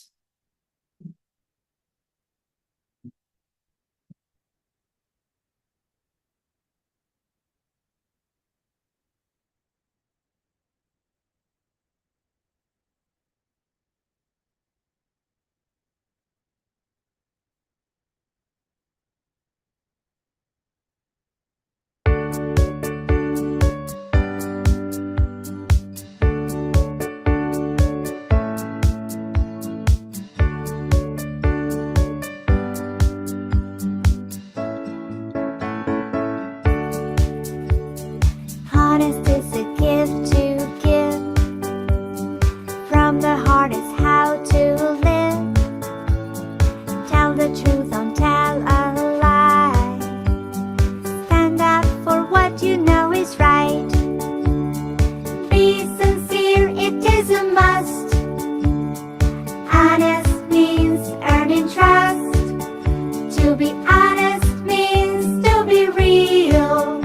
Speaker 7: Honest is a gift to give. From the heart is how to live. Tell the truth, don't tell a lie. Stand up for what you know is right. Be sincere, it is a must. Honest means earning trust. To be honest means to be real.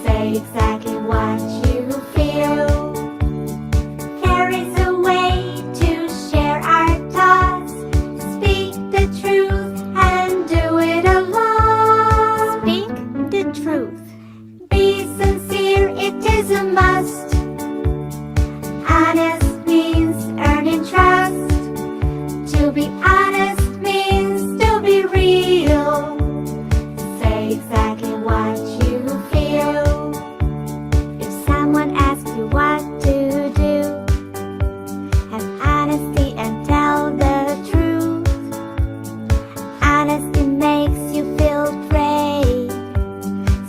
Speaker 7: Say exactly what you feel. There is a way to share our thoughts. Speak the truth and do it alone. Speak the truth. Be sincere, it is a must. Honest means earning trust. To be honest means to be real. Say exactly what you feel. If someone asks you what to do, have honesty and tell the truth. Honesty makes you feel great,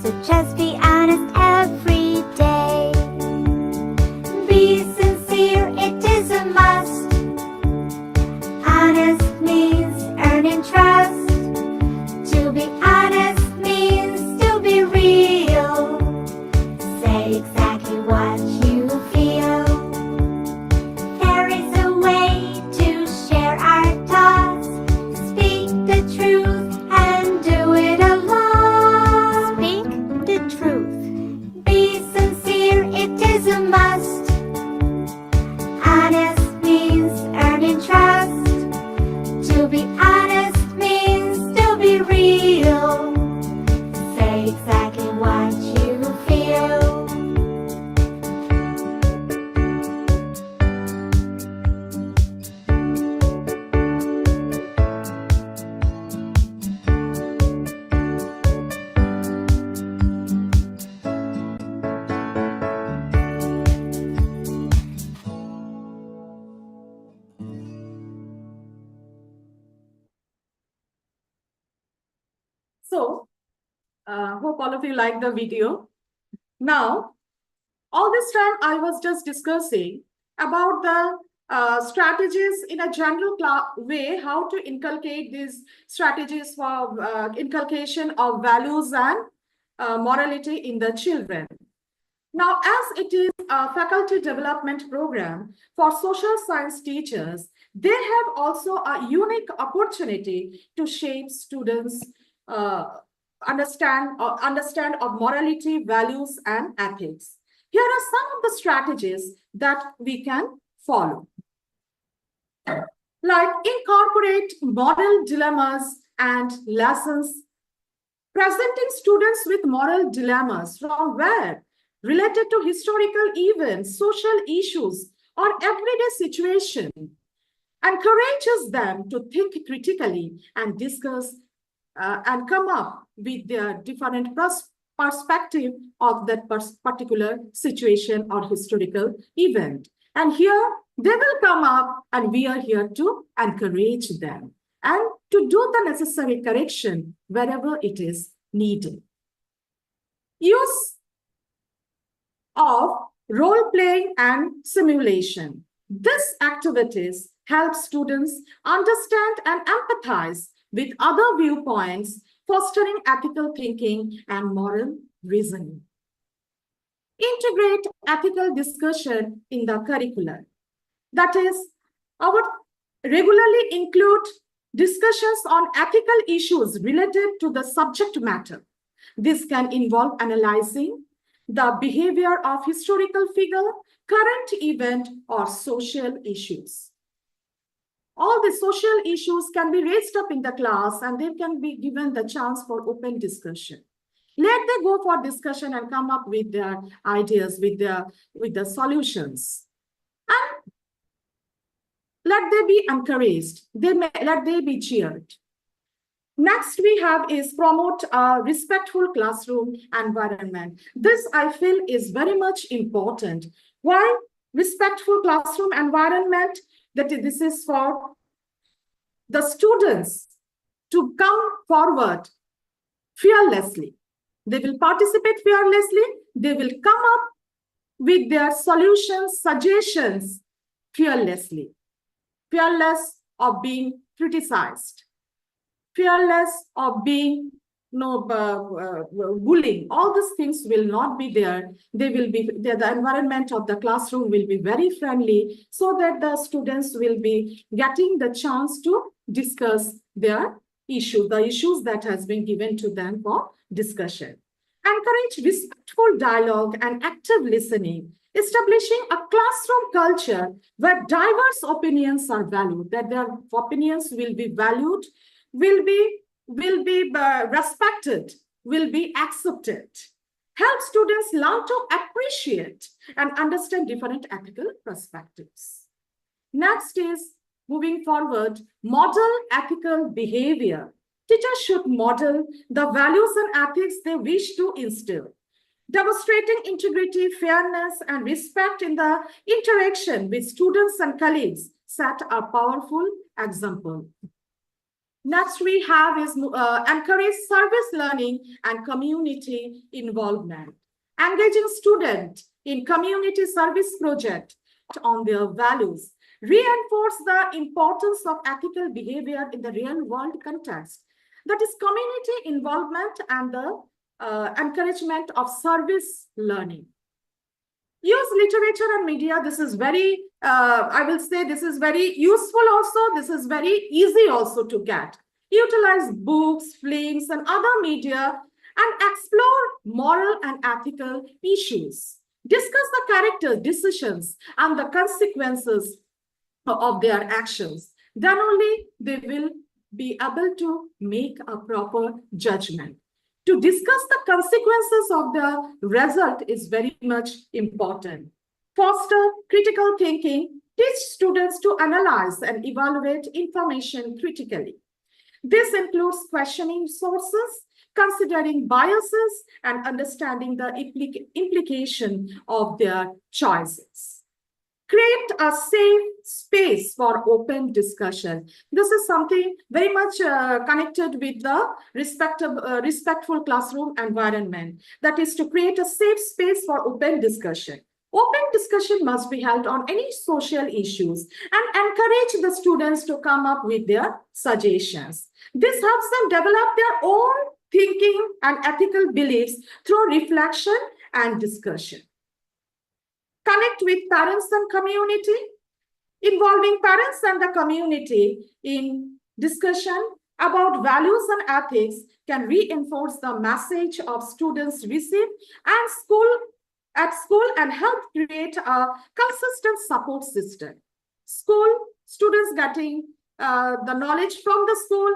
Speaker 7: so just be honest every day. Be sincere, it is a must. Honest means earning trust. To be honest means to be real. Say exactly what you feel. There is a way to share our thoughts. Speak the truth and do it alone. Speak the truth. Be sincere, it is a must. Honest means earning trust. To be honest means to be real. Say exactly what you feel.
Speaker 4: Hope all of you like the video. Now, all this time I was just discussing about the strategies in a general way, how to inculcate these strategies for inculcation of values and morality in the children. Now, as it is a faculty development program for social science teachers, they have also a unique opportunity to shape students' understand of morality, values, and ethics. Here are some of the strategies that we can follow. Like incorporate moral dilemmas and lessons, presenting students with moral dilemmas from where? Related to historical events, social issues, or everyday situation, encourages them to think critically and discuss and come up with their different perspective of that particular situation or historical event. And here they will come up and we are here to encourage them and to do the necessary correction wherever it is needed. Use of role-playing and simulation. These activities help students understand and empathize with other viewpoints, fostering ethical thinking and moral reasoning. Integrate ethical discussion in the curriculum. That is, I would regularly include discussions on ethical issues related to the subject matter. This can involve analyzing the behavior of historical figure, current event, or social issues. All the social issues can be raised up in the class and they can be given the chance for open discussion. Let them go for discussion and come up with their ideas, with the solutions. And let them be encouraged. Let them be cheered. Next we have is promote a respectful classroom environment. This I feel is very much important. Why respectful classroom environment? That this is for the students to come forward fearlessly. They will participate fearlessly. They will come up with their solutions, suggestions fearlessly. Fearless of being criticized. Fearless of being bullying. All these things will not be there. They will be the environment of the classroom will be very friendly so that the students will be getting the chance to discuss their issue, the issues that has been given to them for discussion. Encourage respectful dialogue and active listening, establishing a classroom culture where diverse opinions are valued, that their opinions will be valued, will be respected, will be accepted. Help students learn to appreciate and understand different ethical perspectives. Next is, moving forward, model ethical behavior. Teachers should model the values and ethics they wish to instill. Demonstrating integrity, fairness, and respect in the interaction with students and colleagues set a powerful example. Next we have is encourage service learning and community involvement. Engaging students in community service project on their values. Reinforce the importance of ethical behavior in the real world context. That is community involvement and the encouragement of service learning. Use literature and media. This is very, I will say this is very useful also. This is very easy also to get. Utilize books, films, and other media and explore moral and ethical issues. Discuss the character, decisions, and the consequences of their actions. Then only they will be able to make a proper judgment. To discuss the consequences of the result is very much important. Foster critical thinking. Teach students to analyze and evaluate information critically. This includes questioning sources, considering biases, and understanding the implication of their choices. create a safe space for open discussion. This is something very much connected with the respectful classroom environment. That is to create a safe space for open discussion. Open discussion must be held on any social issues and encourage the students to come up with their suggestions. This helps them develop their own thinking and ethical beliefs through reflection and discussion. Connect with parents and community. Involving parents and the community in discussion about values and ethics can reinforce the message of students receive at school and help create a consistent support system. Students getting the knowledge from the school,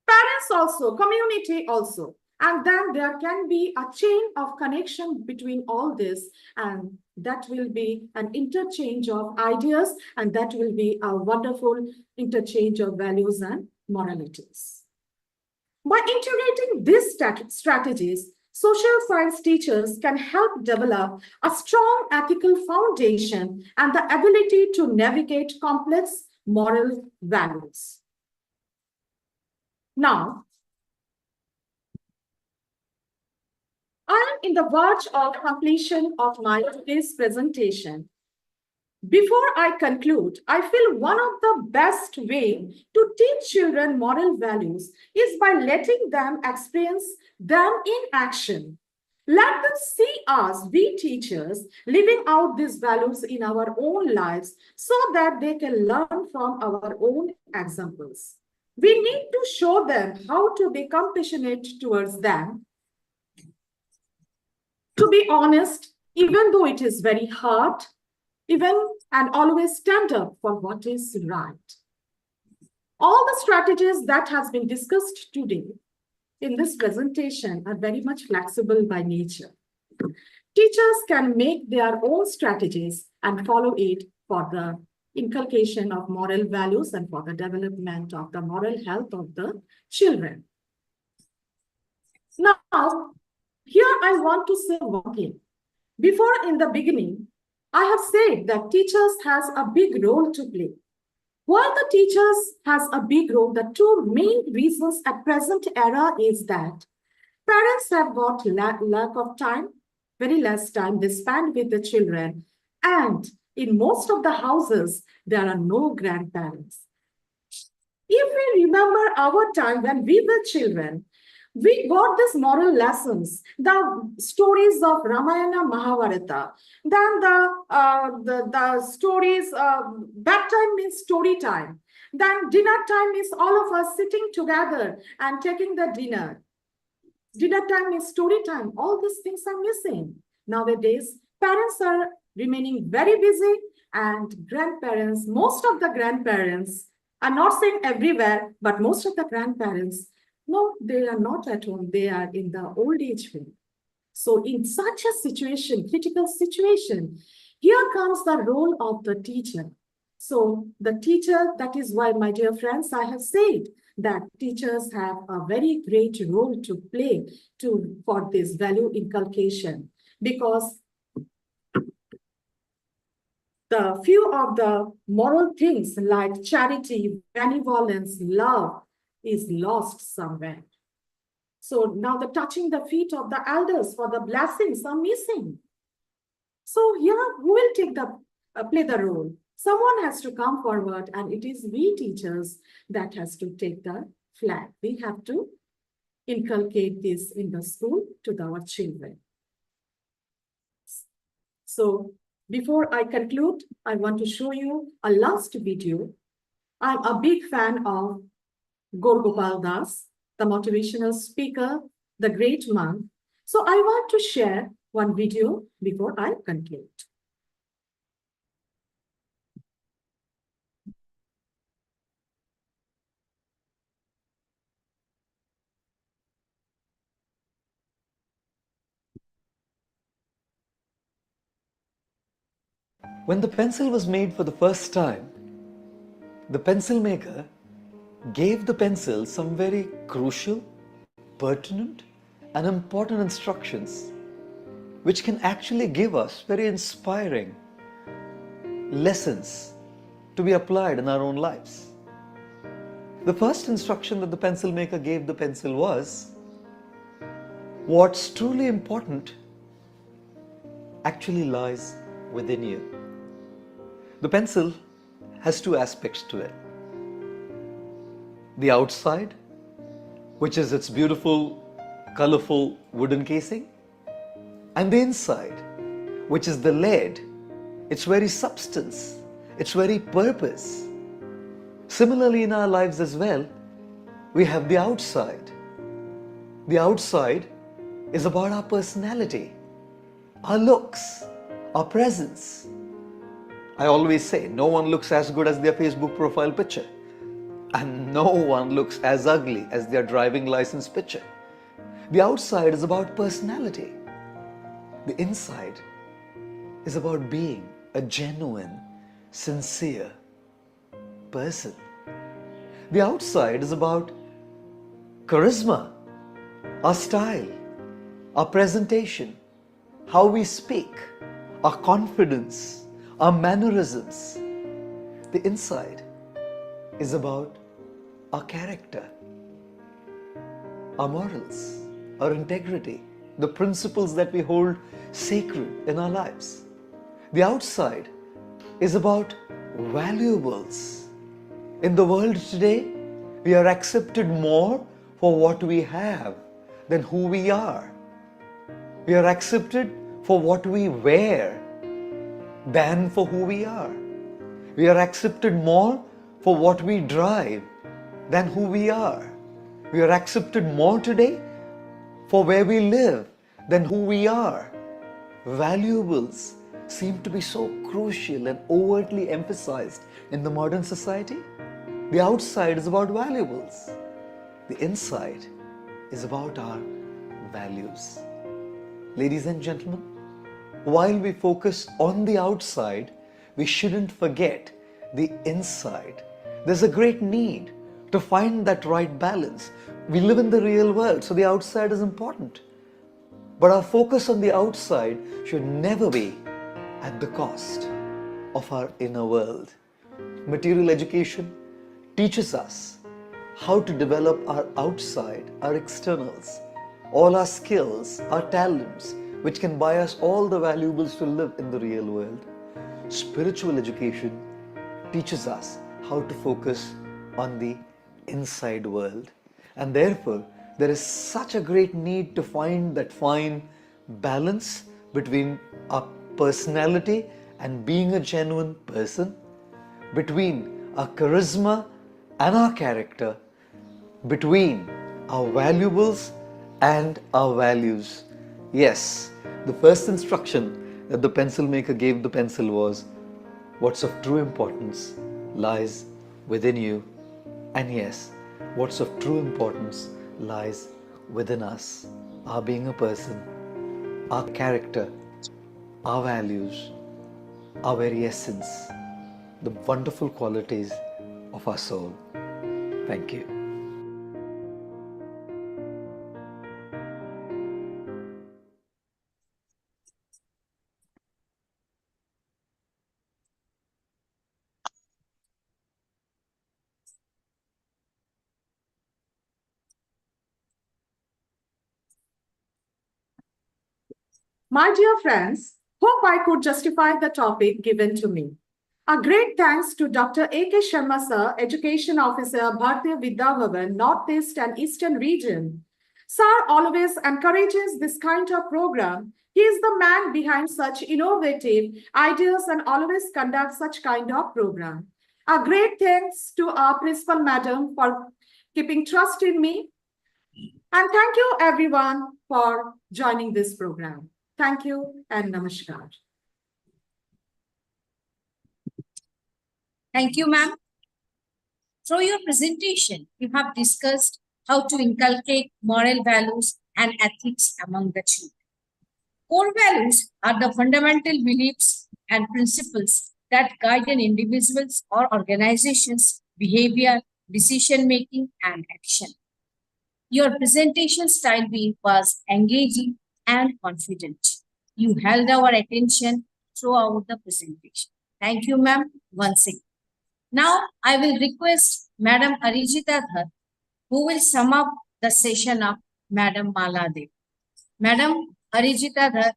Speaker 4: parents also, community also. And then there can be a chain of connection between all this, and that will be an interchange of ideas, and that will be a wonderful interchange of values and moralities. By integrating these strategies, social science teachers can help develop a strong ethical foundation and the ability to navigate complex moral values. Now, I am in the verge of completion of my today's presentation. Before I conclude, I feel one of the best ways to teach children moral values is by letting them experience them in action. Let them see us, we teachers, living out these values in our own lives so that they can learn from our own examples. We need to show them how to be compassionate towards them, to be honest, even though it is very hard, and always stand up for what is right. All the strategies that has been discussed today in this presentation are very much flexible by nature. Teachers can make their own strategies and follow it for the inculcation of moral values and for the development of the moral health of the children. Now, here I want to say one thing. Before, in the beginning, I have said that teachers has a big role to play. While the teachers has a big role, the two main reasons at present era is that parents have got lack of time, very less time they spend with the children, and in most of the houses, there are no grandparents. If we remember our time when we were children, we got these moral lessons, the stories of Ramayana, Mahabharata. Then the stories, bedtime means story time. Then dinner time is all of us sitting together and taking the dinner. Dinner time is story time. All these things are missing. Nowadays, parents are remaining very busy, and grandparents, most of the grandparents, I'm not saying everywhere, but most of the grandparents, no, they are not at home. They are in the old age home. So in such a situation, critical situation, here comes the role of the teacher. So the teacher, that is why, my dear friends, I have said that teachers have a very great role to play for this value inculcation, because the few of the moral things like charity, benevolence, love, is lost somewhere. So now the touching the feet of the elders for the blessings are missing. So here, who will play the role? Someone has to come forward, and it is we teachers that has to take the flag. We have to inculcate this in the school to our children. So before I conclude, I want to show you a last video. I'm a big fan of Gopal Das, the motivational speaker, the great monk. So I want to share one video before I conclude.
Speaker 8: When the pencil was made for the first time, the pencil maker gave the pencil some very crucial, pertinent, and important instructions, which can actually give us very inspiring lessons to be applied in our own lives. The first instruction that the pencil maker gave the pencil was, what's truly important actually lies within you. The pencil has two aspects to it. The outside, which is its beautiful, colorful wooden casing, and the inside, which is the lead, its very substance, its very purpose. Similarly, in our lives as well, we have the outside. The outside is about our personality, our looks, our presence. I always say, no one looks as good as their Facebook profile picture, and no one looks as ugly as their driving license picture. The outside is about personality. The inside is about being a genuine, sincere person. The outside is about charisma, our style, our presentation, how we speak, our confidence, our mannerisms. The inside is about our character, our morals, our integrity, the principles that we hold sacred in our lives. The outside is about valuables. In the world today, we are accepted more for what we have than who we are. We are accepted for what we wear than for who we are. We are accepted more for what we drive than who we are. We are accepted more today for where we live than who we are. Valuables seem to be so crucial and overtly emphasized in the modern society. The outside is about valuables. The inside is about our values. Ladies and gentlemen, while we focus on the outside, we shouldn't forget the inside. There's a great need to find that right balance. We live in the real world, so the outside is important. But our focus on the outside should never be at the cost of our inner world. Material education teaches us how to develop our outside, our externals, all our skills, our talents, which can buy us all the valuables to live in the real world. Spiritual education teaches us how to focus on the inside world. And therefore, there is such a great need to find that fine balance between our personality and being a genuine person, between our charisma and our character, between our valuables and our values. Yes, the first instruction that the pencil maker gave the pencil was, what's of true importance lies within you. And yes, what's of true importance lies within us. Our being a person, our character, our values, our very essence, the wonderful qualities of our soul. Thank you.
Speaker 4: My dear friends, hope I could justify the topic given to me. A great thanks to Dr. A.K. Sharma Sir, Education Officer, Bharatiya Vidyamandir, Northeast and Eastern Region. Sir always encourages this kind of program. He is the man behind such innovative ideas and always conducts such kind of program. A great thanks to our Principal Madam for keeping trust in me. And thank you everyone for joining this program. Thank you and namaskar.
Speaker 1: Thank you, ma'am. Through your presentation, you have discussed how to inculcate moral values and ethics among the children. Core values are the fundamental beliefs and principles that guide an individual's or organization's behavior, decision-making, and action. Your presentation style was engaging and confident. You held our attention throughout the presentation. Thank you, ma'am, once again. Now, I will request Madam Arijita Dhar, who will sum up the session of Madam Mala Dev. Madam Arijita Dhar.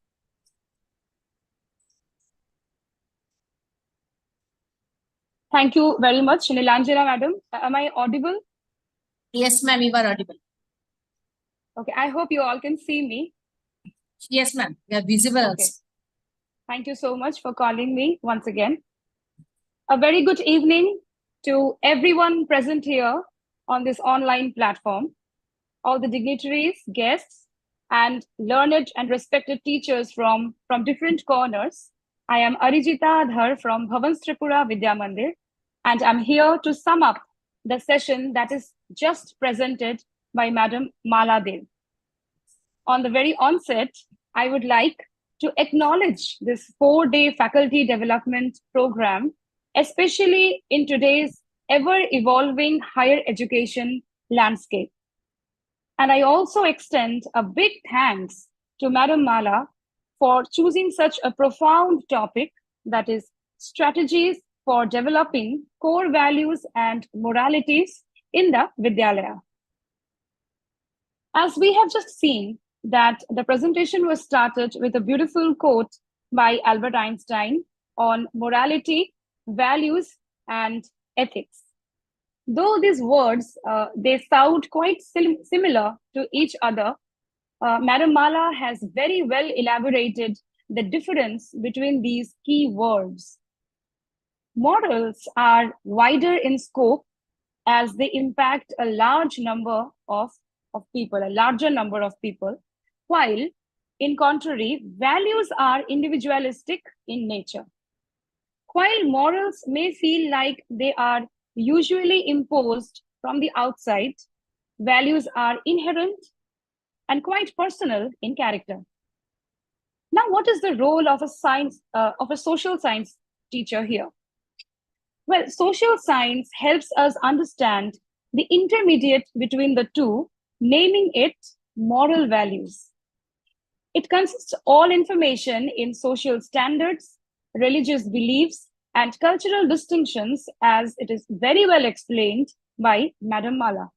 Speaker 9: Thank you very much, Nilanjana madam. Am I audible?
Speaker 1: Yes, ma'am, you are audible.
Speaker 9: Okay, I hope you all can see me.
Speaker 1: Yes, ma'am, you are visible also.
Speaker 9: Okay. Thank you so much for calling me once again. A very good evening to everyone present here on this online platform, all the dignitaries, guests, and learned and respected teachers from different corners. I am Arijita Dhar from Bhavan's Tripura Vidyamandir, and I'm here to sum up the session that is just presented by Madam Mala Dev. On the very onset, I would like to acknowledge this 4-day faculty development program, especially in today's ever-evolving higher education landscape. And I also extend a big thanks to Madam Mala for choosing such a profound topic, that is strategies for developing core values and moralities in the Vidyalaya. As we have just seen that the presentation was started with a beautiful quote by Albert Einstein on morality, values, and ethics. Though these words, they sound quite similar to each other, Madam Mala has very well elaborated the difference between these key words. Morals are wider in scope as they impact a larger number of people, while in contrary, values are individualistic in nature. While morals may feel like they are usually imposed from the outside, values are inherent and quite personal in character. Now, what is the role of a social science teacher here? Well, social science helps us understand the intermediate between the two, naming it moral values. It consists of all information in social standards, religious beliefs, and cultural distinctions, as it is very well explained by Madam Mala.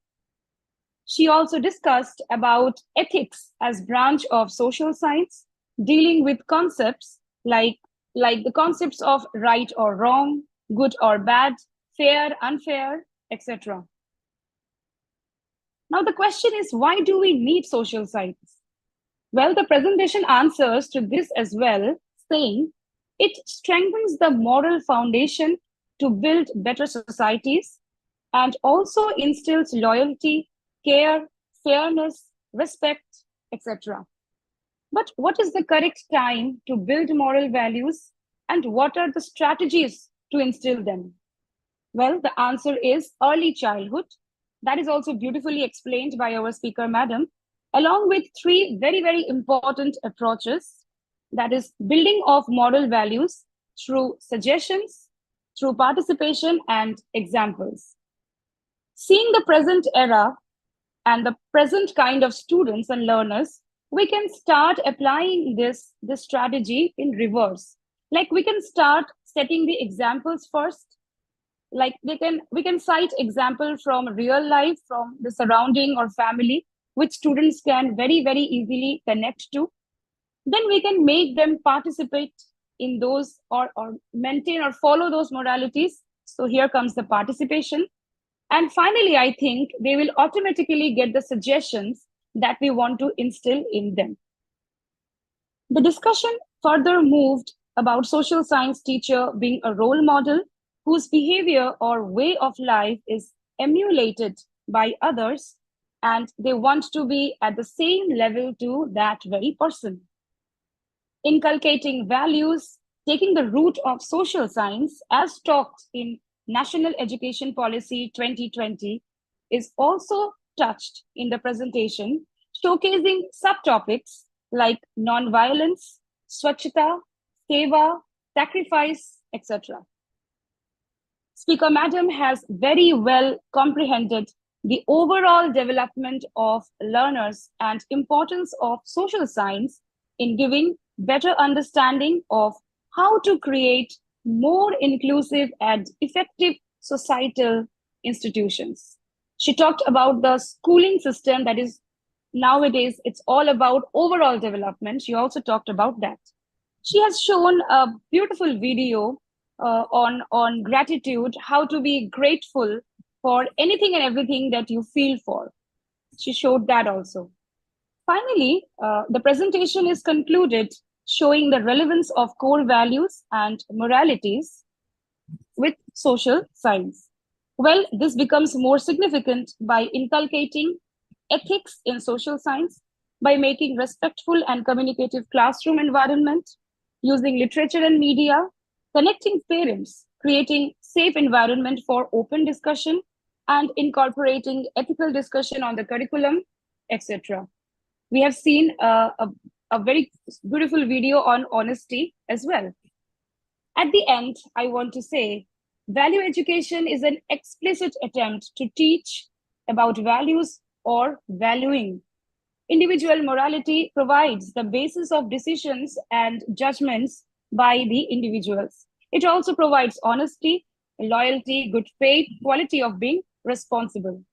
Speaker 9: She also discussed about ethics as branch of social science, dealing with concepts like the concepts of right or wrong, good or bad, fair, unfair, etc. Now the question is, why do we need social science? Well, the presentation answers to this as well, saying it strengthens the moral foundation to build better societies and also instills loyalty, care, fairness, respect, etc. But what is the correct time to build moral values, and what are the strategies to instill them? Well, the answer is early childhood. That is also beautifully explained by our speaker, madam, along with 3 very, very important approaches. That is building of moral values through suggestions, through participation, and examples. Seeing the present era and the present kind of students and learners, we can start applying this strategy in reverse. Like we can start setting the examples first. Like we can cite example from real life, from the surrounding or family, which students can very, very easily connect to. Then we can make them participate in those or maintain or follow those moralities. So here comes the participation. And finally, I think they will automatically get the suggestions that we want to instill in them. The discussion further moved about social science teacher being a role model whose behavior or way of life is emulated by others, and they want to be at the same level to that very person. Inculcating values, taking the root of social science as taught in National Education Policy 2020 is also touched in the presentation, showcasing subtopics like non-violence, swachhata, seva, sacrifice, etc. Speaker Madam has very well comprehended the overall development of learners and importance of social science in giving better understanding of how to create more inclusive and effective societal institutions. She talked about the schooling system that is nowadays, it's all about overall development. She also talked about that. She has shown a beautiful video on gratitude, how to be grateful for anything and everything that you feel for. She showed that also. Finally, the presentation is concluded showing the relevance of core values and moralities with social science. Well, this becomes more significant by inculcating ethics in social science, by making respectful and communicative classroom environment, using literature and media, connecting parents, creating safe environment for open discussion, and incorporating ethical discussion on the curriculum, etc. We have seen a very beautiful video on honesty as well. At the end, I want to say, value education is an explicit attempt to teach about values or valuing. Individual morality provides the basis of decisions and judgments by the individuals. It also provides honesty, loyalty, good faith, quality of being responsible.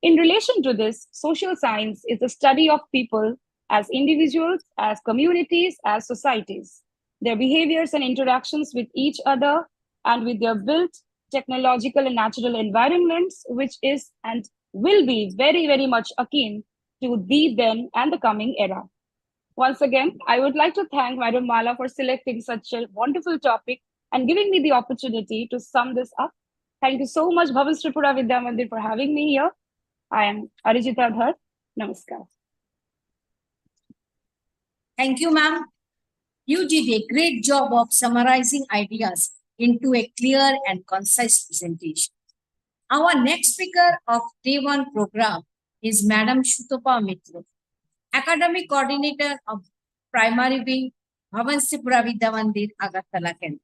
Speaker 9: In relation to this, social science is the study of people as individuals, as communities, as societies, their behaviors and interactions with each other, and with their built technological and natural environments, which is and will be very, very much akin to the then and the coming era. Once again, I would like to thank Madam Mala for selecting such a wonderful topic and giving me the opportunity to sum this up. Thank you so much, Bhavan Tripura Vidyamandir, for having me here. I am Arijita Dhar. Namaskar.
Speaker 1: Thank you, ma'am. You did a great job of summarizing ideas into a clear and concise presentation. Our next speaker of Day-1 program is Madam Shutopa Mitra, Academic Coordinator of Primary Wing, Bhavan Tripura Vidyamandir, Agartala, Kent.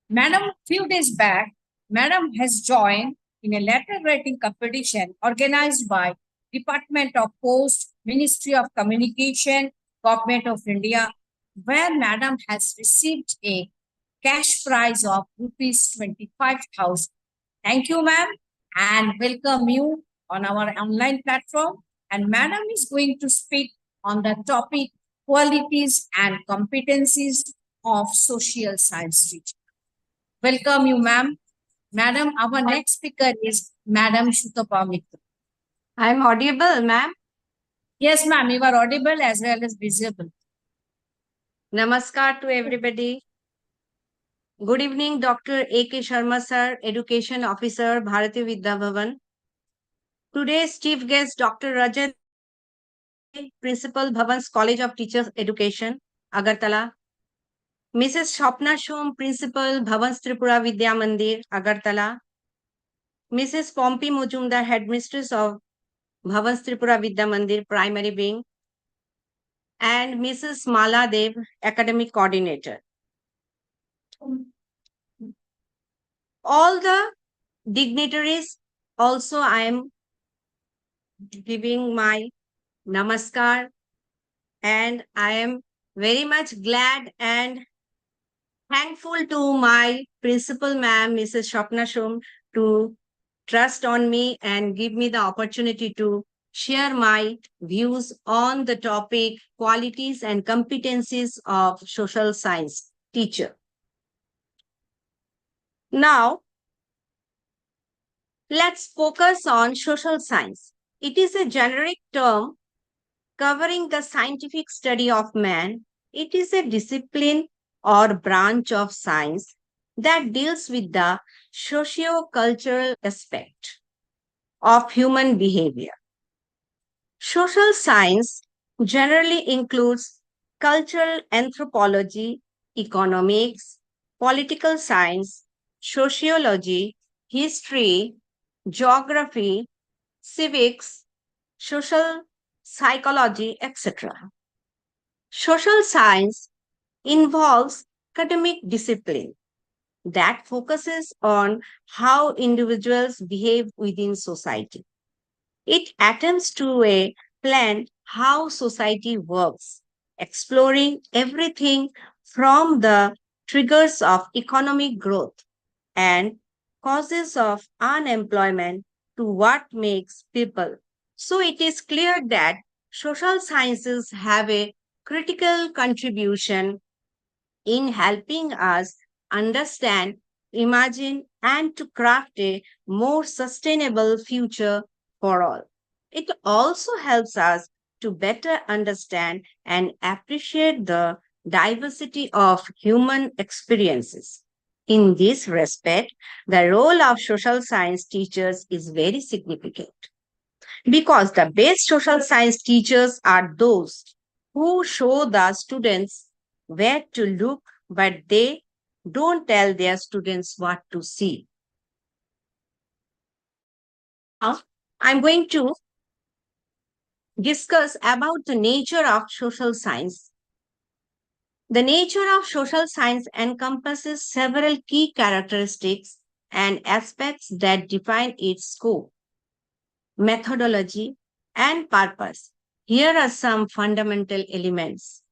Speaker 1: Madam, few days back, Madam has joined in a letter writing competition organized by Department of Post, Ministry of Communication, Government of India, where Madam has received a cash prize of rupees 25,000. Thank you, ma'am, and welcome you on our online platform. And Madam is going to speak on the topic qualities and competencies of social science teaching. Welcome you, ma'am. Madam, our next speaker is Madam Shutopa Mitra.
Speaker 10: I'm audible, ma'am.
Speaker 1: Yes, ma'am, you are audible as well as visible.
Speaker 10: Namaskar to everybody. Good evening, Dr. A.K. Sharma, sir, Education Officer, Bharati Vidya Bhavan. Today's chief guest, Dr. Rajat, Principal, Bhavan's College of Teachers Education, Agartala. Mrs. Shopna Shum, Principal, Bhavan's Tripura Vidyamandir, Agartala. Mrs. Pompi Mujumdar, Headmistress of Bhavan's Tripura Vidyamandir, Primary Wing. And Mrs. Mala Dev, Academic Coordinator. All the dignitaries, also I am giving my namaskar, and I am very much glad and thankful to my principal ma'am, Mrs. Shopna Shum, to trust on me and give me the opportunity to share my views on the topic qualities and competencies of social science teacher. Now, let's focus on social science. It is a generic term covering the scientific study of man. It is a discipline or branch of science that deals with the socio-cultural aspect of human behavior. Social science generally includes cultural anthropology, economics, political science, sociology, history, geography, civics, social psychology, etc. Social science involves academic discipline that focuses on how individuals behave within society. It attempts to plan how society works, exploring everything from the triggers of economic growth, and causes of unemployment to what makes people. So it is clear that social sciences have a critical contribution in helping us understand, imagine, and to craft a more sustainable future for all. It also helps us to better understand and appreciate the diversity of human experiences. In this respect, the role of social science teachers is very significant because the best social science teachers are those who show the students where to look, but they don't tell their students what to see. Now, I'm going to discuss about the nature of social science. The nature of social science encompasses several key characteristics and aspects that define its scope, methodology, and purpose. Here are some fundamental elements.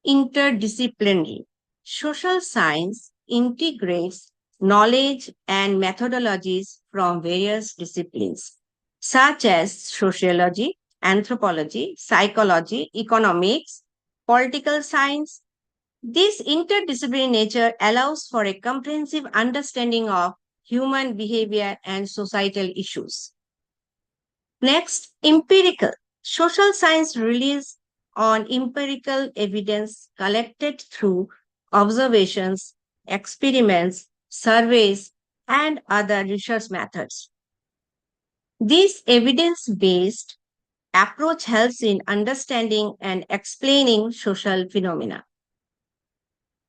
Speaker 10: Interdisciplinary. Social science integrates knowledge and methodologies from various disciplines, such as sociology, anthropology, psychology, economics, political science. This interdisciplinary nature allows for a comprehensive understanding of human behavior and societal issues. Next, empirical. Social science relies on empirical evidence collected through observations, experiments, surveys, and other research methods. This evidence based approach helps in understanding and explaining social phenomena.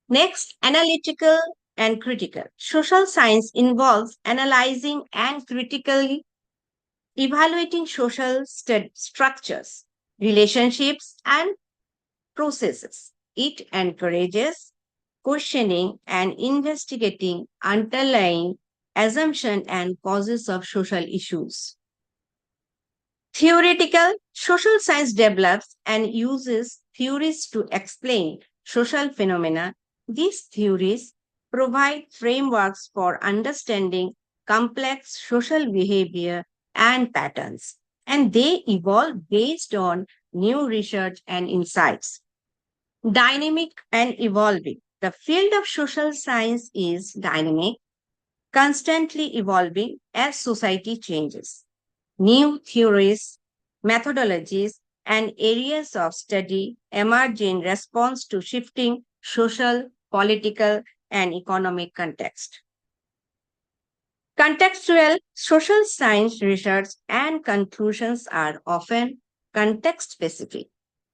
Speaker 10: Next, analytical and critical. Social science involves analyzing and critically evaluating social structures, relationships, and processes. It encourages questioning and investigating underlying assumptions and causes of social issues. Theoretical, social science develops and uses theories to explain social phenomena. These theories provide frameworks for understanding complex social behavior and patterns, and they evolve based on new research and insights. Dynamic and evolving. The field of social science is dynamic, constantly evolving as society changes. New theories, methodologies, and areas of study emerge in response to shifting social, political, and economic context. Contextual social science research and conclusions are often context specific.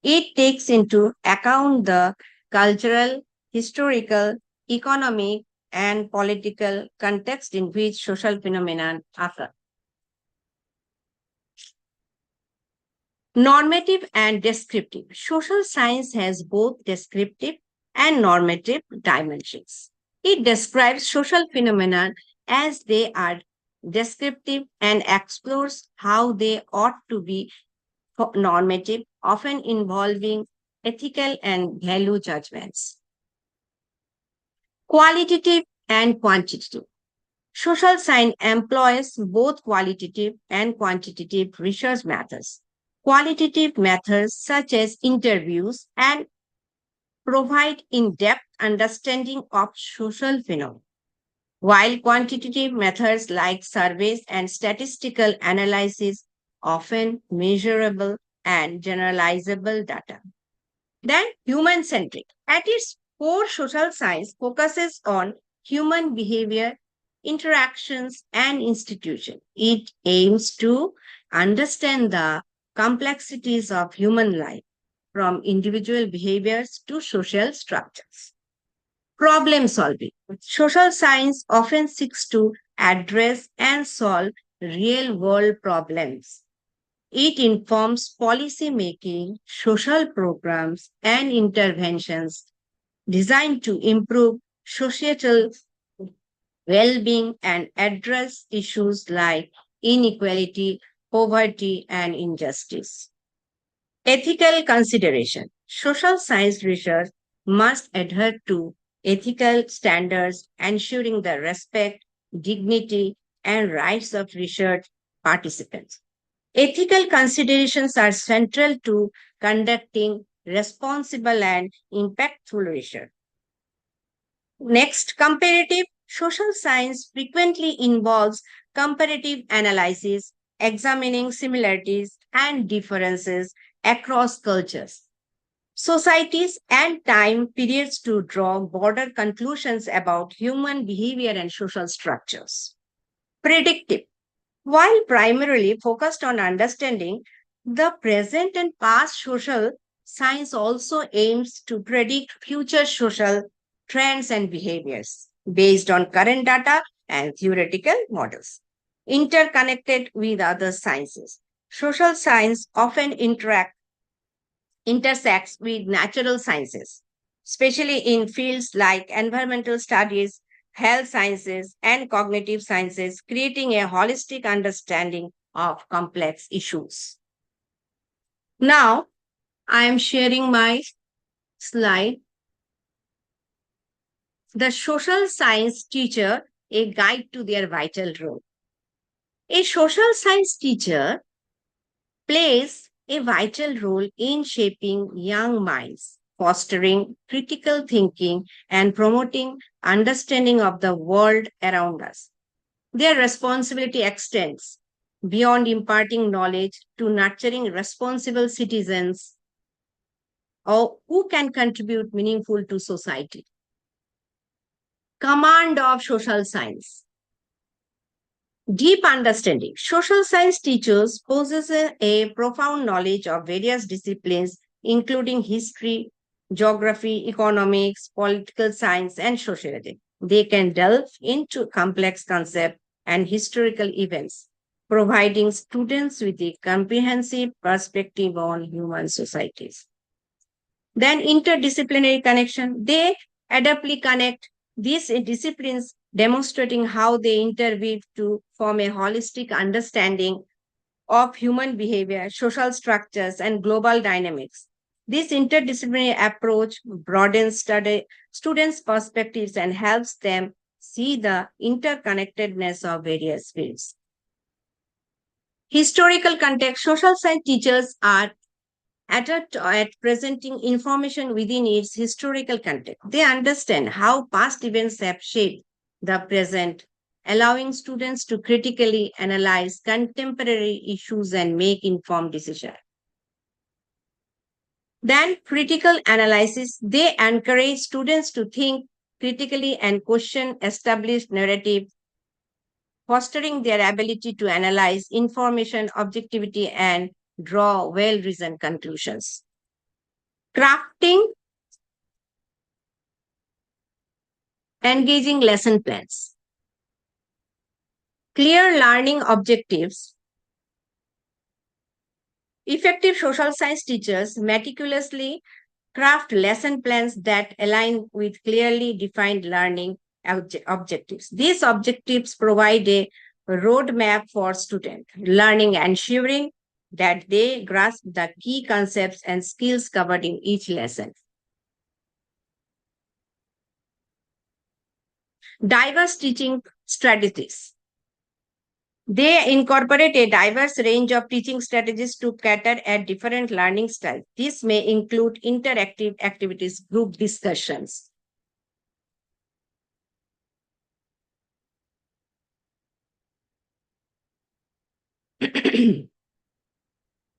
Speaker 10: It takes into account the cultural, historical, economic, and political context in which social phenomena occur. Normative and descriptive. Social science has both descriptive and normative dimensions. It describes social phenomena as they are descriptive and explores how they ought to be normative, often involving ethical and value judgments. Qualitative and quantitative. Social science employs both qualitative and quantitative research methods. Qualitative methods such as interviews and provide in-depth understanding of social phenomena, while quantitative methods like surveys and statistical analysis often measurable and generalizable data. Then human-centric. At its core, social science focuses on human behavior, interactions, and institutions. It aims to understand the complexities of human life, from individual behaviors to social structures. Problem solving. Social science often seeks to address and solve real world problems. It informs policy making, social programs, and interventions designed to improve societal well-being and address issues like inequality, poverty, and injustice. Ethical consideration. Social science research must adhere to ethical standards, ensuring the respect, dignity, and rights of research participants. Ethical considerations are central to conducting responsible and impactful research. Next, comparative social science frequently involves comparative analysis, examining similarities and differences across cultures, societies, and time periods to draw broader conclusions about human behavior and social structures. Predictive. While primarily focused on understanding the present and past, social science also aims to predict future social trends and behaviors based on current data and theoretical models. Interconnected with other sciences. Social science often intersects with natural sciences, especially in fields like environmental studies, health sciences, and cognitive sciences, creating a holistic understanding of complex issues. Now, I am sharing my slide. The social science teacher, a guide to their vital role. A social science teacher plays a vital role in shaping young minds, fostering critical thinking, and promoting understanding of the world around us. Their responsibility extends beyond imparting knowledge to nurturing responsible citizens or who can contribute meaningful to society. Command of social science. Deep understanding. Social science teachers possess a profound knowledge of various disciplines, including history, geography, economics, political science, and sociology. They can delve into complex concepts and historical events, providing students with a comprehensive perspective on human societies. Then interdisciplinary connection. They adeptly connect these disciplines, demonstrating how they interweave to form a holistic understanding of human behavior, social structures, and global dynamics. This interdisciplinary approach broadens students' perspectives and helps them see the interconnectedness of various fields. Historical context. Social science teachers are adept at presenting information within its historical context. They understand how past events have shaped the present, allowing students to critically analyze contemporary issues and make informed decisions. Then, critical analysis. They encourage students to think critically and question established narratives, fostering their ability to analyze information objectivity and draw well-reasoned conclusions. Crafting engaging lesson plans. Clear learning objectives. Effective social science teachers meticulously craft lesson plans that align with clearly defined learning objectives. These objectives provide a roadmap for students, learning, ensuring that they grasp the key concepts and skills covered in each lesson. Diverse teaching strategies. They incorporate a diverse range of teaching strategies to cater at different learning styles. This may include interactive activities, group discussions.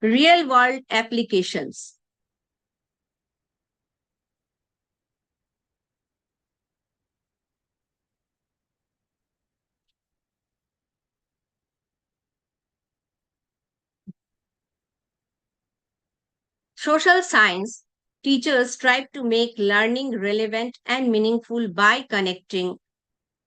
Speaker 10: Real-world applications. Social science teachers strive to make learning relevant and meaningful by connecting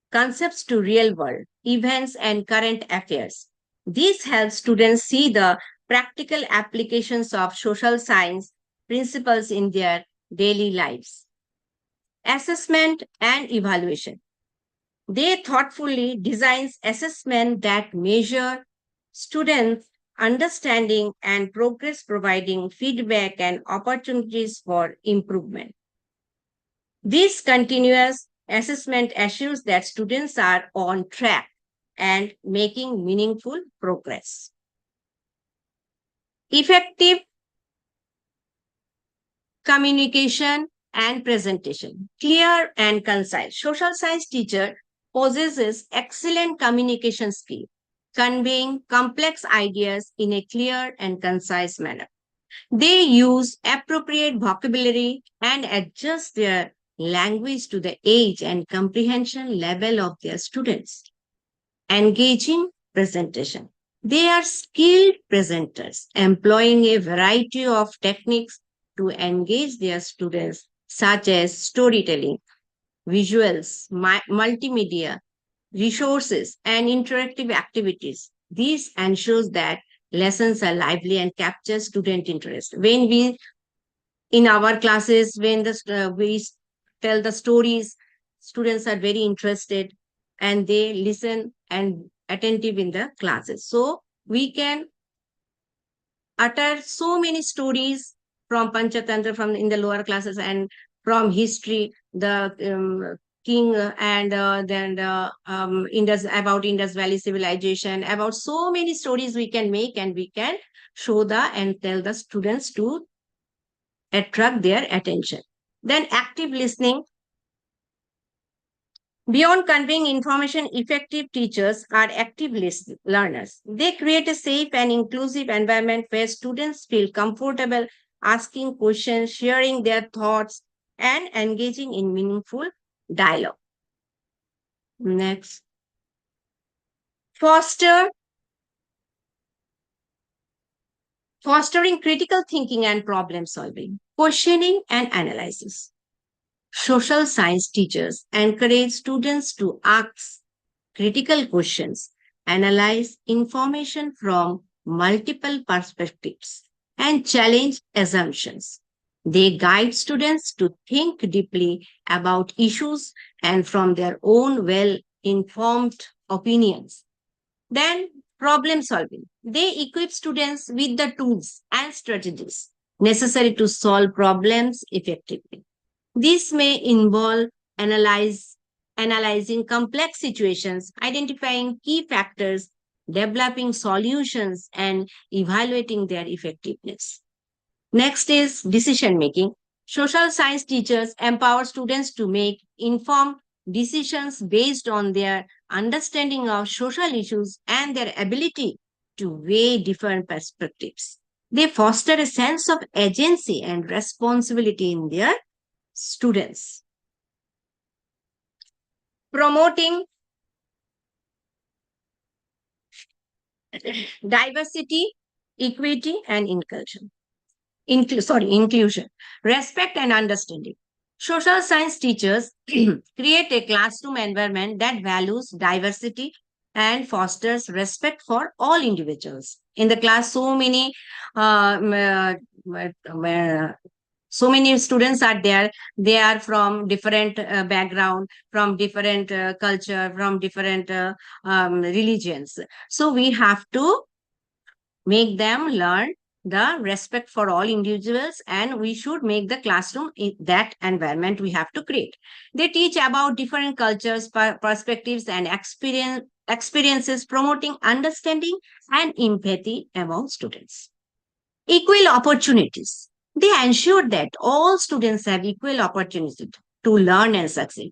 Speaker 10: concepts to real world events and current affairs. This helps students see the practical applications of social science principles in their daily lives. Assessment and evaluation. They thoughtfully design assessment that measure students' understanding and progress, providing feedback and opportunities for improvement. This continuous assessment assures that students are on track and making meaningful progress. Effective communication and presentation. Clear and concise. Social science teacher possesses excellent communication skill, conveying complex ideas in a clear and concise manner. They use appropriate vocabulary and adjust their language to the age and comprehension level of their students. Engaging presentation. They are skilled presenters, employing a variety of techniques to engage their students, such as storytelling, visuals, multimedia, resources, and interactive activities. This ensures that lessons are lively and capture student interest. When we, in our classes, when we tell the stories, students are very interested and they listen and attentive in the classes. So we can utter so many stories from Panchatantra, from in the lower classes, and from history, the king and then Indus, about Indus Valley civilization, about so many stories we can make, and we can show the and tell the students to attract their attention. Then active listening. Beyond conveying information, effective teachers are active learners. They create a safe and inclusive environment where students feel comfortable asking questions, sharing their thoughts, and engaging in meaningful dialogue. Next. Fostering critical thinking and problem solving, questioning and analysis. Social science teachers encourage students to ask critical questions, analyze information from multiple perspectives, and challenge assumptions. They guide students to think deeply about issues and from their own well-informed opinions. Then problem solving. They equip students with the tools and strategies necessary to solve problems effectively. This may involve analyzing complex situations, identifying key factors, developing solutions, and evaluating their effectiveness. Next is decision making. Social science teachers empower students to make informed decisions based on their understanding of social issues and their ability to weigh different perspectives. They foster a sense of agency and responsibility in their students. Promoting diversity, equity, and inclusion. Inclusion, respect and understanding. Social science teachers create a classroom environment that values diversity and fosters respect for all individuals. In the class, so many students are there. They are from different background, from different culture, from different religions. So we have to make them learn the respect for all individuals, and we should make the classroom that environment we have to create. They teach about different cultures, perspectives, and experiences, promoting understanding and empathy among students. Equal opportunities. They ensure that all students have equal opportunity to learn and succeed.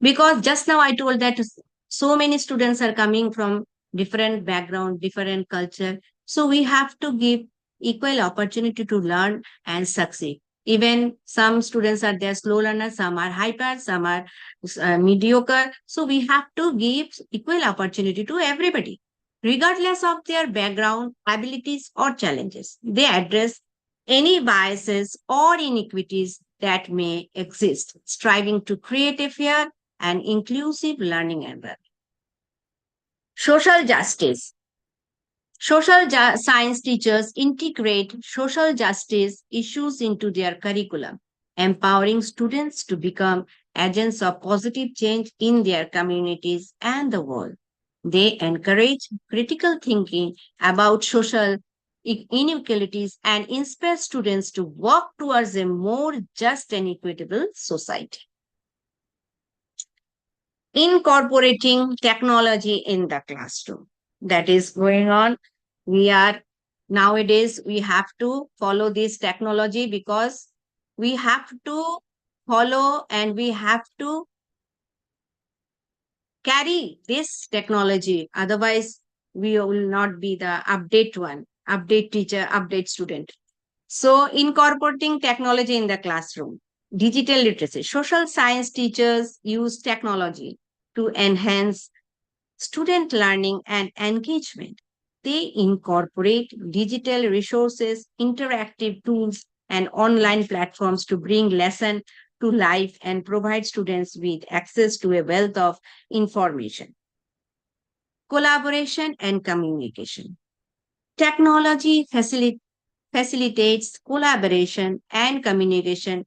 Speaker 10: Because just now I told that so many students are coming from different background, different culture. So we have to give equal opportunity to learn and succeed. Even some students are there slow learners, some are hyper, some are mediocre. So we have to give equal opportunity to everybody, regardless of their background, abilities, or challenges. They address any biases or inequities that may exist, striving to create a fair and inclusive learning environment. Social justice. Social science teachers integrate social justice issues into their curriculum, empowering students to become agents of positive change in their communities and the world. They encourage critical thinking about social inequalities and inspire students to work towards a more just and equitable society. incorporating technology in the classroom. That is going on. Nowadays, we have to follow this technology because we have to follow and we have to carry this technology. Otherwise, we will not be the update teacher, update student. So, incorporating technology in the classroom, digital literacy, social science teachers use technology to enhance student learning and engagement. They incorporate digital resources, interactive tools, and online platforms to bring lesson to life and provide students with access to a wealth of information. Collaboration and communication. Technology facilitates collaboration and communication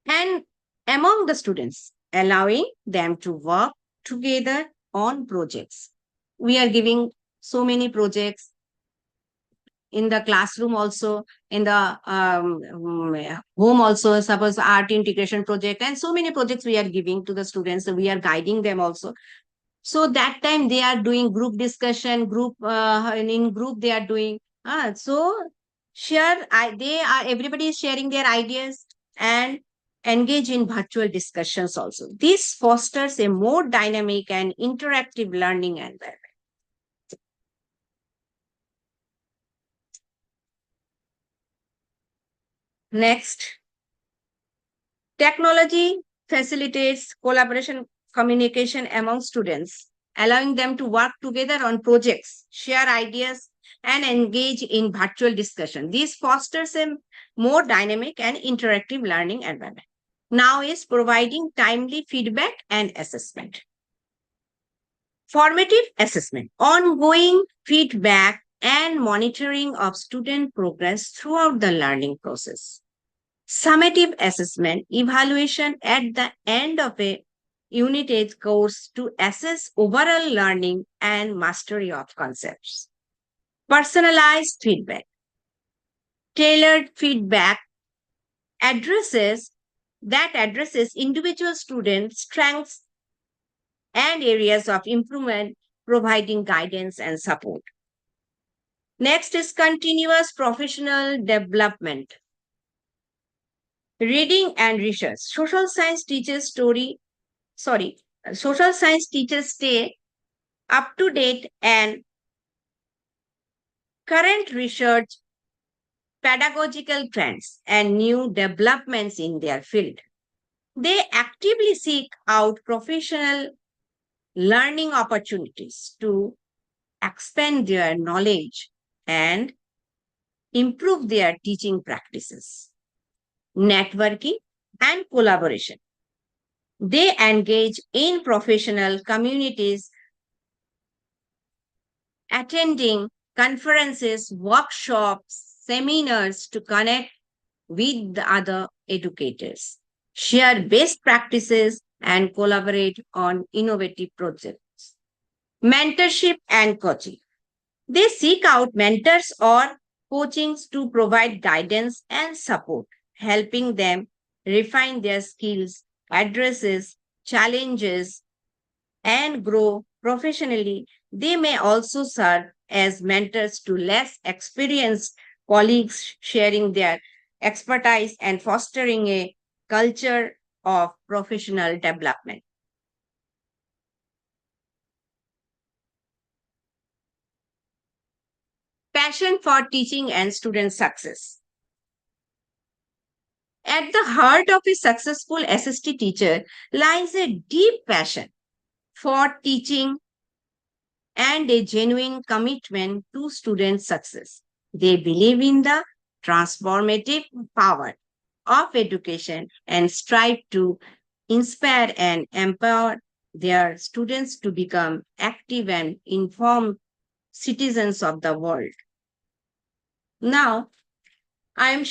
Speaker 10: and among the students, allowing them to work together on projects. We are giving so many projects in the classroom also, in the home also, suppose art integration project, and so many projects we are giving to the students. So we are guiding them also. So that time they are doing group discussion, in group they are doing. So everybody is sharing their ideas and engage in virtual discussions also. This fosters a more dynamic and interactive learning environment. Next, technology facilitates collaboration, communication among students, allowing them to work together on projects, share ideas, and engage in virtual discussion. This fosters a more dynamic and interactive learning environment. Now is providing timely feedback and assessment. Formative assessment, ongoing feedback and monitoring of student progress throughout the learning process. Summative assessment, evaluation at the end of a Unit 8 course to assess overall learning and mastery of concepts. Personalized feedback. Tailored feedback addresses individual students' strengths and areas of improvement, providing guidance and support. Next is continuous professional development. Reading and research. Social science teachers stay up to date and current research, pedagogical trends, and new developments in their field. They actively seek out professional learning opportunities to expand their knowledge and improve their teaching practices. Networking and collaboration. They engage in professional communities, attending conferences, workshops, seminars to connect with the other educators, share best practices, and collaborate on innovative projects. Mentorship and coaching. They seek out mentors or coachings to provide guidance and support, helping them refine their skills, addresses challenges, and grow professionally. They may also serve as mentors to less experienced colleagues, sharing their expertise and fostering a culture of professional development. Passion for teaching and student success. At the heart of a successful SST teacher lies a deep passion for teaching and a genuine commitment to student success. They believe in the transformative power of education and strive to inspire and empower their students to become active and informed citizens of the world. Now, I am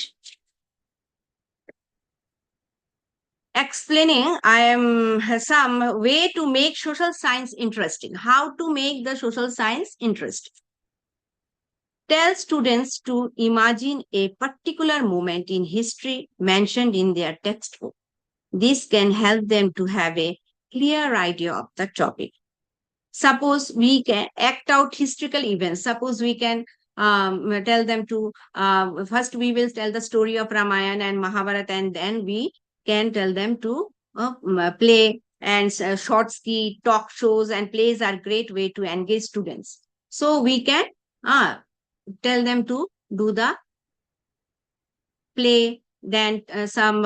Speaker 10: explaining some way to make social science interesting. How to make the social science interesting. Tell students to imagine a particular moment in history mentioned in their textbook. This can help them to have a clear idea of the topic. Suppose we can act out historical events. Suppose we can tell them to, first we will tell the story of Ramayana and Mahabharata, and then we can tell them to play and short ski, talk shows and plays are great way to engage students. So we can tell them to do the play, then some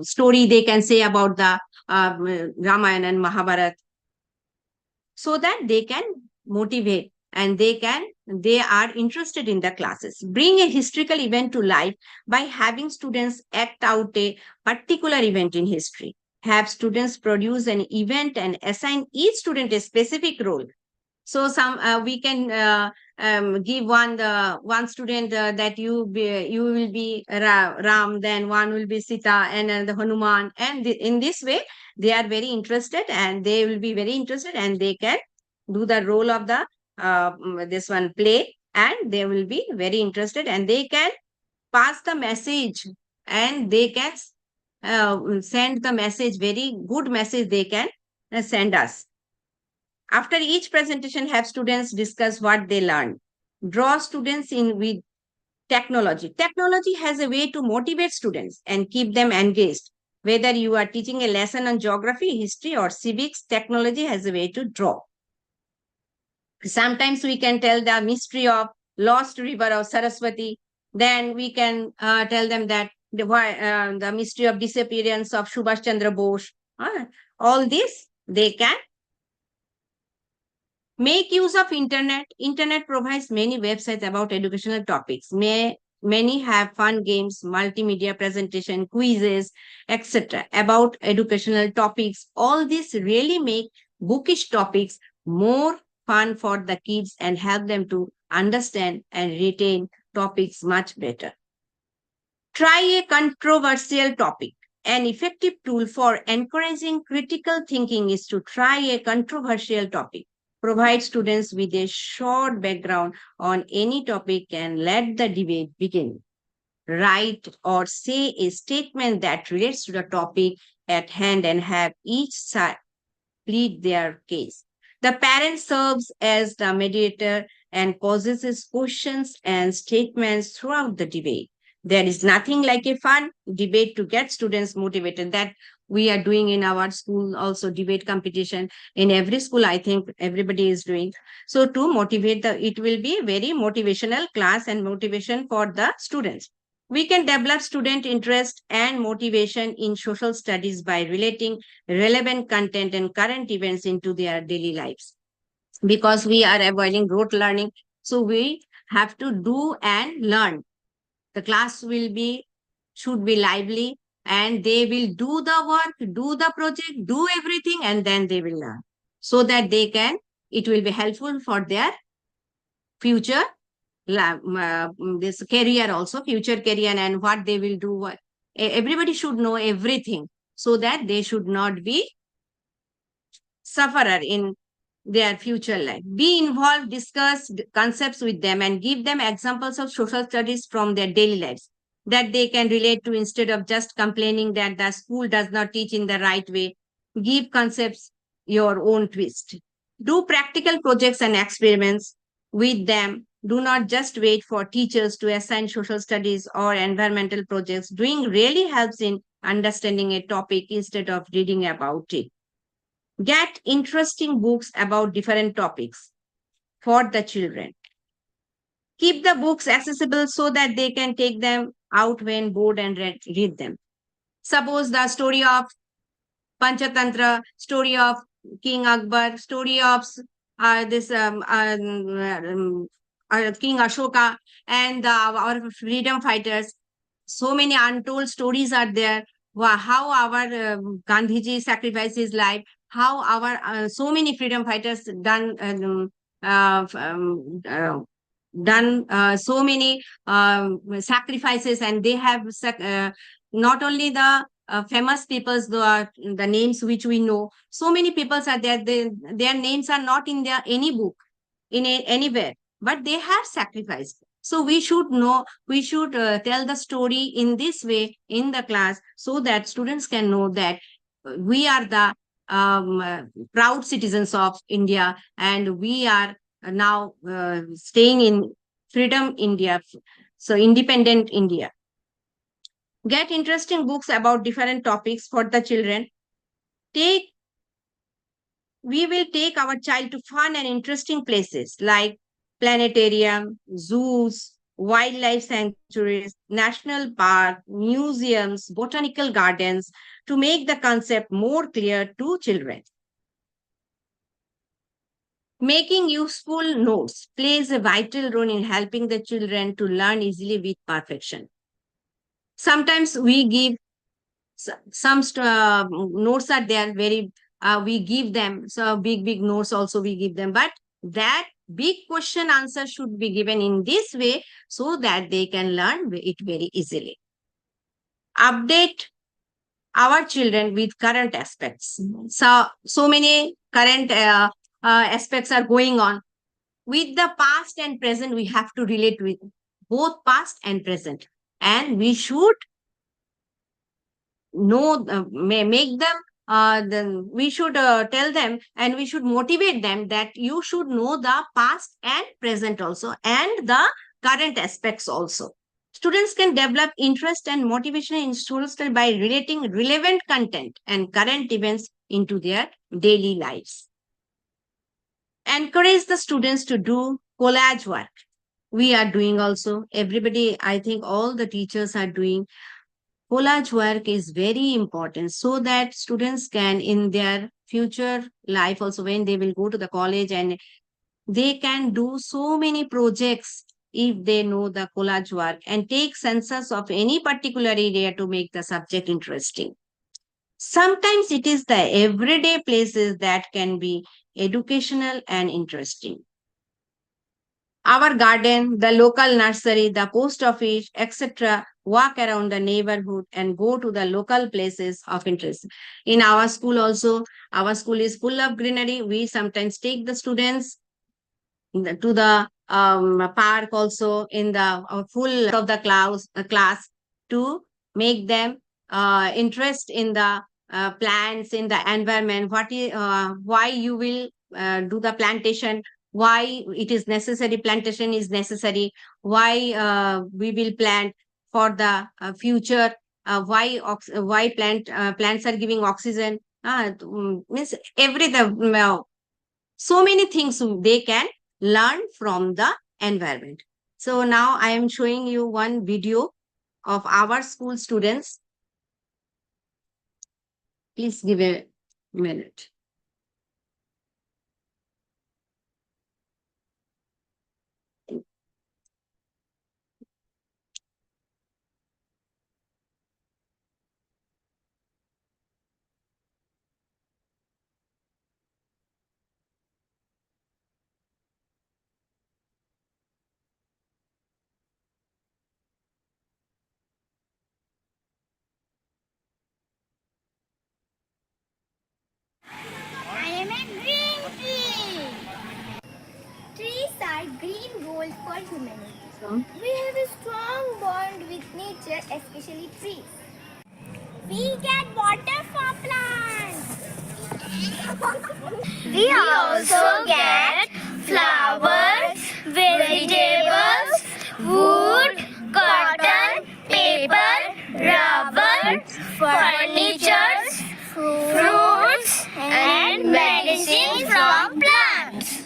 Speaker 10: story they can say about the Ramayana and Mahabharata, so that they can motivate and they are interested in the classes. Bring a historical event to life by having students act out a particular event in history. Have students produce an event and assign each student a specific role. So we can give one student that you will be Ram, then one will be Sita, and the Hanuman. And in this way, they are very interested, and they will be very interested, and they can do the role of the this one play, and they will be very interested, and they can pass the message, and they can send the message, very good message they can send us. After each presentation, have students discuss what they learned. Draw students in with technology. Technology has a way to motivate students and keep them engaged. Whether you are teaching a lesson on geography, history, or civics, technology has a way to draw. Sometimes we can tell the mystery of lost river of Saraswati. Then we can tell them that the mystery of disappearance of Subhash Chandra Bose. All this they can. Make use of internet. Internet provides many websites about educational topics. Many have fun games, multimedia presentation, quizzes, etc. about educational topics. All this really make bookish topics more fun for the kids and help them to understand and retain topics much better. Try a controversial topic. An effective tool for encouraging critical thinking is to try a controversial topic. Provide students with a short background on any topic and let the debate begin. Write or say a statement that relates to the topic at hand and have each side plead their case. The parent serves as the mediator and possesses questions and statements throughout the debate. There is nothing like a fun debate to get students motivated. That we are doing in our school also, debate competition. In every school, I think everybody is doing. So to motivate it will be very motivational class and motivation for the students. We can develop student interest and motivation in social studies by relating relevant content and current events into their daily lives. Because we are avoiding rote learning, so we have to do and learn. The class should be lively, and they will do the work, do the project, do everything, and then they will learn. So that it will be helpful for their future, this career also, future career, and what they will do. Everybody should know everything so that they should not be sufferer in their future life. Be involved, discuss concepts with them, and give them examples of social studies from their daily lives that they can relate to, instead of just complaining that the school does not teach in the right way. Give concepts your own twist. Do practical projects and experiments with them. Do not just wait for teachers to assign social studies or environmental projects. Doing really helps in understanding a topic instead of reading about it. Get interesting books about different topics for the children. Keep the books accessible so that they can take them out when bored and read them. Suppose the story of Panchatantra, story of King Akbar, story of King Ashoka, and our freedom fighters. So many untold stories are there. How our Gandhiji sacrificed his life, how our so many freedom fighters done so many sacrifices, and they have not only the famous peoples, the names which we know. So many peoples are there. Their names are not in any book, anywhere, but they have sacrificed. So we should know, we should tell the story in this way in the class so that students can know that we are the proud citizens of India, and we are now staying in freedom India, so independent India. Get interesting books about different topics for the children. We will take our child to fun and interesting places like planetarium, zoos, wildlife sanctuaries, national park, museums, botanical gardens to make the concept more clear to children. Making useful notes plays a vital role in helping the children to learn easily with perfection. Sometimes we give some notes are there very we give them so big notes also we give them, but that big question answer should be given in this way so that they can learn it very easily. Update our children with current aspects. So many current aspects are going on. With the past and present, we have to relate with both past and present, and we should know make them then we should tell them, and we should motivate them that you should know the past and present also, and the current aspects also. Students can develop interest and motivation in social studies by relating relevant content and current events into their daily lives. Encourage the students to do collage work. We are doing also, everybody, I think all the teachers are doing. Collage work is very important so that students can in their future life also, when they will go to the college, and they can do so many projects if they know the collage work and take census of any particular area to make the subject interesting. Sometimes it is the everyday places that can be educational and interesting. Our garden, the local nursery, the post office, etc. Walk around the neighborhood and go to the local places of interest. In our school also, our school is full of greenery. We sometimes take the students to the park also in the full of the class to make them interest in the plants, in the environment. Why you will do the plantation, why it is necessary, plantation is necessary, why we will plant for the future, why plants are giving oxygen, means so many things they can learn from the environment. So now I am showing you one video of our school students. Please give a minute.
Speaker 7: I am a green tree. Trees are green gold for humanity. We have a strong bond with nature, especially trees. We get water from plants. We also get flowers, vegetables, wood, cotton, paper, rubber, furniture, fruits, and medicine from plants.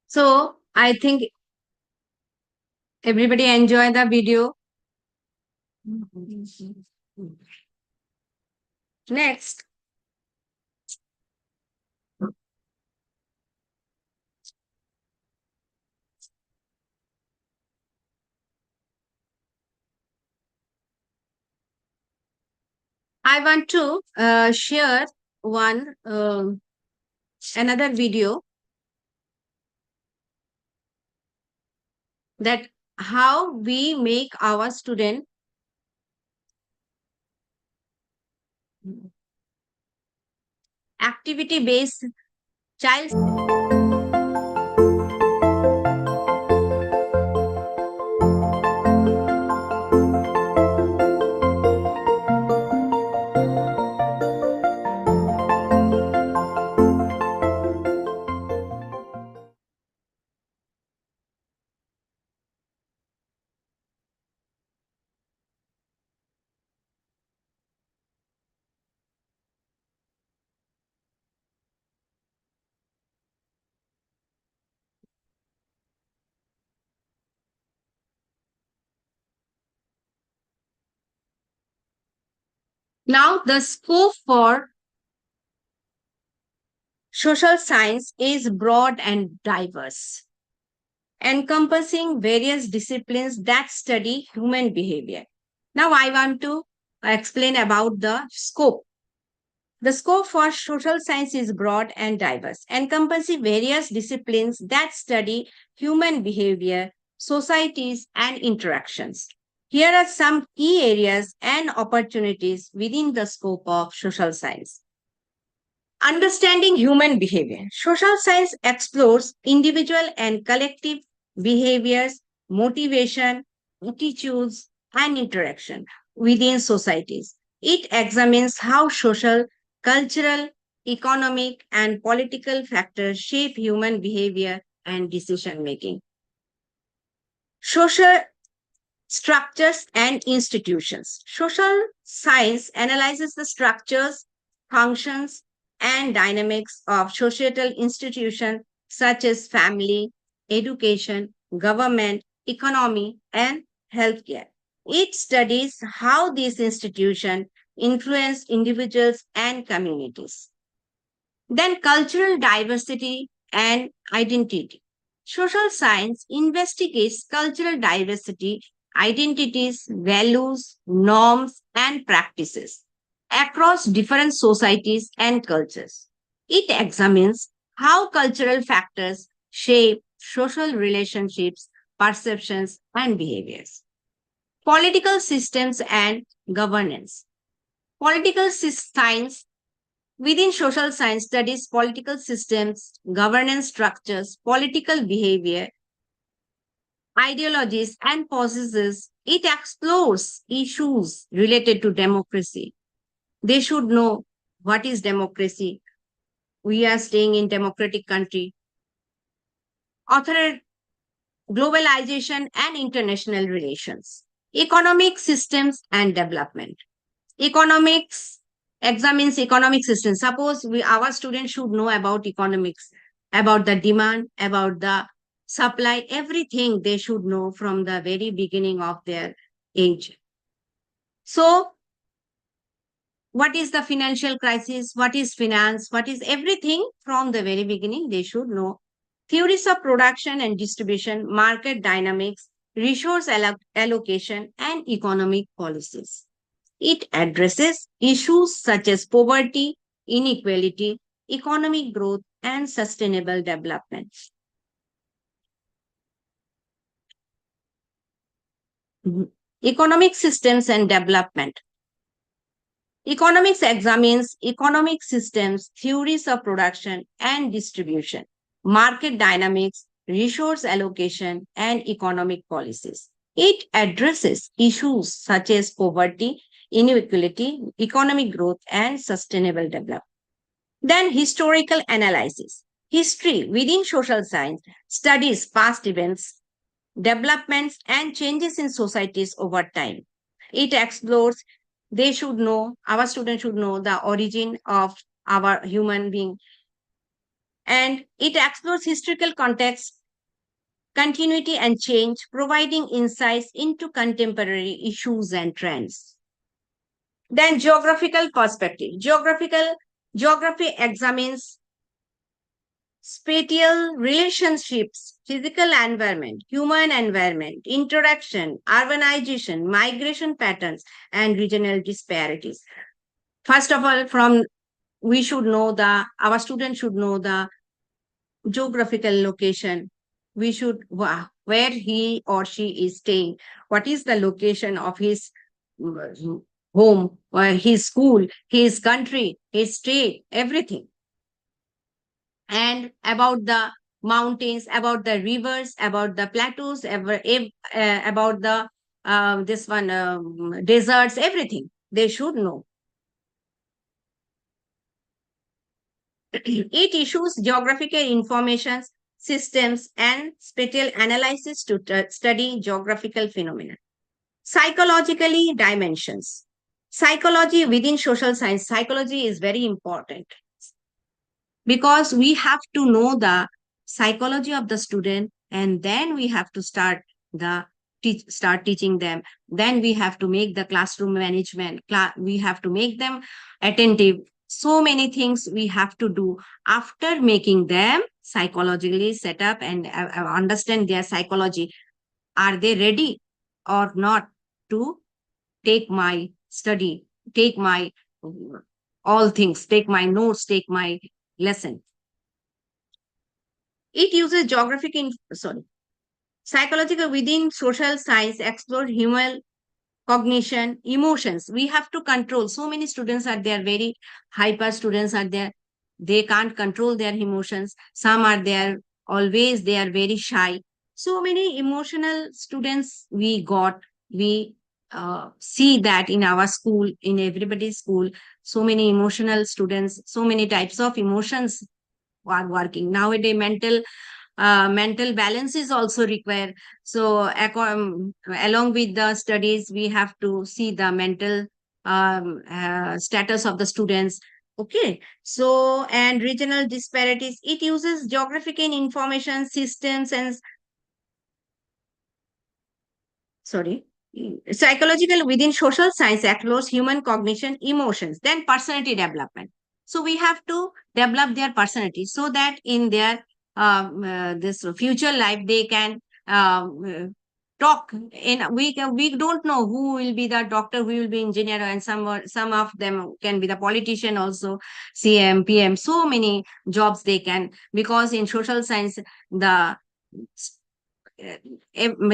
Speaker 10: So I think everybody enjoy the video. Next, I want to share one another video that how we make our student activity-based child. Now, the scope for social science is broad and diverse, encompassing various disciplines that study human behavior. Now, I want to explain about the scope. The scope for social science is broad and diverse, encompassing various disciplines that study human behavior, societies, and interactions. Here are some key areas and opportunities within the scope of social science. Understanding human behavior. Social science explores individual and collective behaviors, motivation, attitudes, and interaction within societies. It examines how social, cultural, economic, and political factors shape human behavior and decision making. Social structures and institutions. Social science analyzes the structures, functions, and dynamics of societal institutions such as family, education, government, economy, and healthcare. It studies how these institutions influence individuals and communities. Then, cultural diversity and identity. Social science investigates cultural diversity, identities, values, norms, and practices across different societies and cultures. It examines how cultural factors shape social relationships, perceptions, and behaviors. Political systems and governance. Political science within social science studies political systems, governance structures, political behavior, ideologies, and processes. It explores issues related to democracy. They should know what is democracy. We are staying in democratic country. Author globalization and international relations. Economic systems and development. Economics examines economic systems. Suppose our students should know about economics, about the demand, about the supply, everything they should know from the very beginning of their age. So, what is the financial crisis? What is finance? What is everything from the very beginning they should know. Theories of production and distribution, market dynamics, resource allocation, and economic policies. It addresses issues such as poverty, inequality, economic growth, and sustainable development. Economic systems and development. Economics examines economic systems, theories of production and distribution, market dynamics, resource allocation, and economic policies. It addresses issues such as poverty, inequality, economic growth, and sustainable development. Then historical analysis. History within social science studies past events, developments, and changes in societies over time. It explores, they should know, our students should know the origin of our human being. And it explores historical context, continuity, and change, providing insights into contemporary issues and trends. Then geographical perspective. Geography examines spatial relationships, physical environment, human environment, interaction, urbanization, migration patterns, and regional disparities. First of all, our students should know the geographical location. What where he or she is staying, what is the location of his home, his school, his country, his state, everything. And about the mountains, about the rivers, about the plateaus, about the deserts, everything they should know. It issues geographical information systems and spatial analysis to study geographical phenomena. Psychologically, dimensions. Psychology within social science. Psychology is very important because we have to know the psychology of the student, and then we have to start teaching them. Then we have to make the classroom management. We have to make them attentive. So many things we have to do after making them psychologically set up and understand their psychology. Are they ready or not to take my study, take my all things, take my notes, take my lesson? It uses psychological within social science explore human cognition, emotions. We have to control. So many students are there, very hyper students are there. They can't control their emotions. Some are there, always they are very shy. So many emotional students we got. We see that in our school, in everybody's school. So many emotional students, so many types of emotions are working. Nowadays, mental balance is also required. So along with the studies, we have to see the mental status of the students. Okay, so and regional disparities. It uses geographical information systems and psychological within social science explores human cognition, emotions, then personality development. So we have to develop their personality so that in their this future life they can talk. We don't know who will be the doctor, who will be engineer, and some of them can be the politician also, CM, PM. So many jobs they can, because in social science the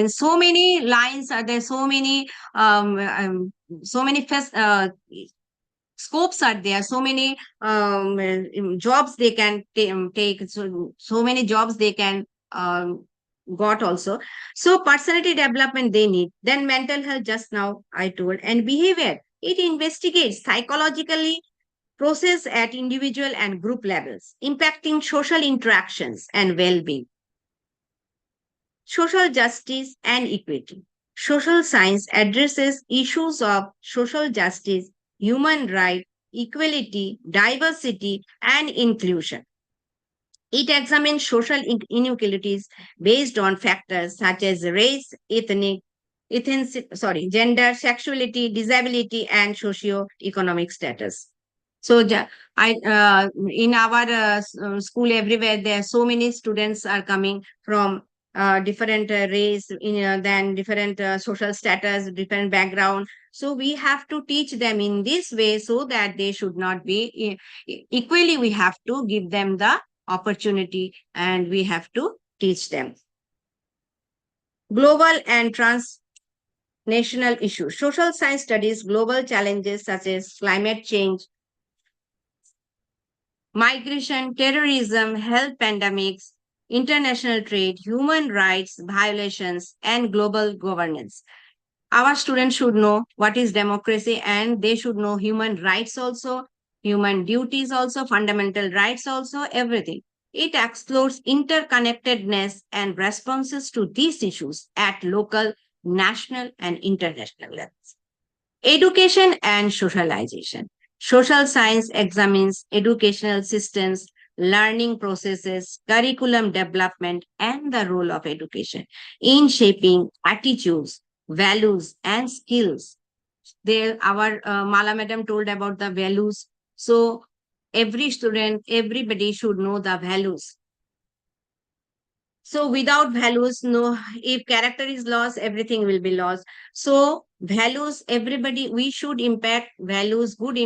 Speaker 10: so many lines are there, so many scopes are there, so many jobs they can take, so many jobs they can got also. So personality development they need. Then mental health, just now I told, and behavior. It investigates psychologically process at individual and group levels, impacting social interactions and well-being. Social justice and equity. Social science addresses issues of social justice, human rights, equality, diversity, and inclusion. It examines social inequalities based on factors such as race, gender, sexuality, disability, and socio-economic status. So, in our school everywhere, there are so many students are coming from different race, then different social status, different background. So we have to teach them in this way so that they should not be equally. We have to give them the opportunity and we have to teach them. Global and transnational issues. Social science studies global challenges such as climate change, migration, terrorism, health pandemics, international trade, human rights violations, and global governance. Our students should know what is democracy, and they should know human rights also, human duties also, fundamental rights also, everything. It explores interconnectedness and responses to these issues at local, national, and international levels. Education and socialization. Social science examines educational systems, learning processes, curriculum development, and the role of education in shaping attitudes, values, and skills. There, our Mala madam told about the values. So every student, everybody should know the values. So without values, no, if character is lost, everything will be lost. So values, everybody, we should impact values, good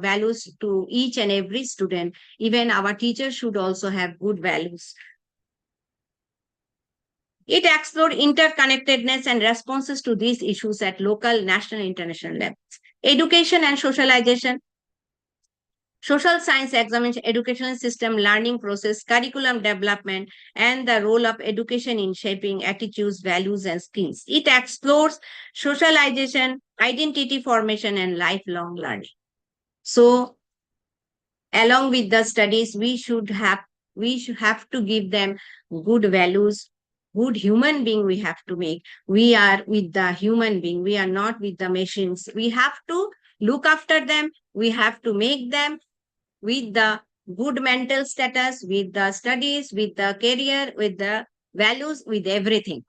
Speaker 10: values to each and every student. Even our teachers should also have good values. It explored interconnectedness and responses to these issues at local, national, international levels. Education and socialization. Social science examines educational system, learning process, curriculum development, and the role of education in shaping attitudes, values, and skills. It explores socialization, identity formation, and lifelong learning. So, along with the studies, we should have to give them good values, good human being we have to make. We are with the human being, we are not with the machines. We have to look after them, we have to make them with the good mental status, with the studies, with the career, with the values, with everything.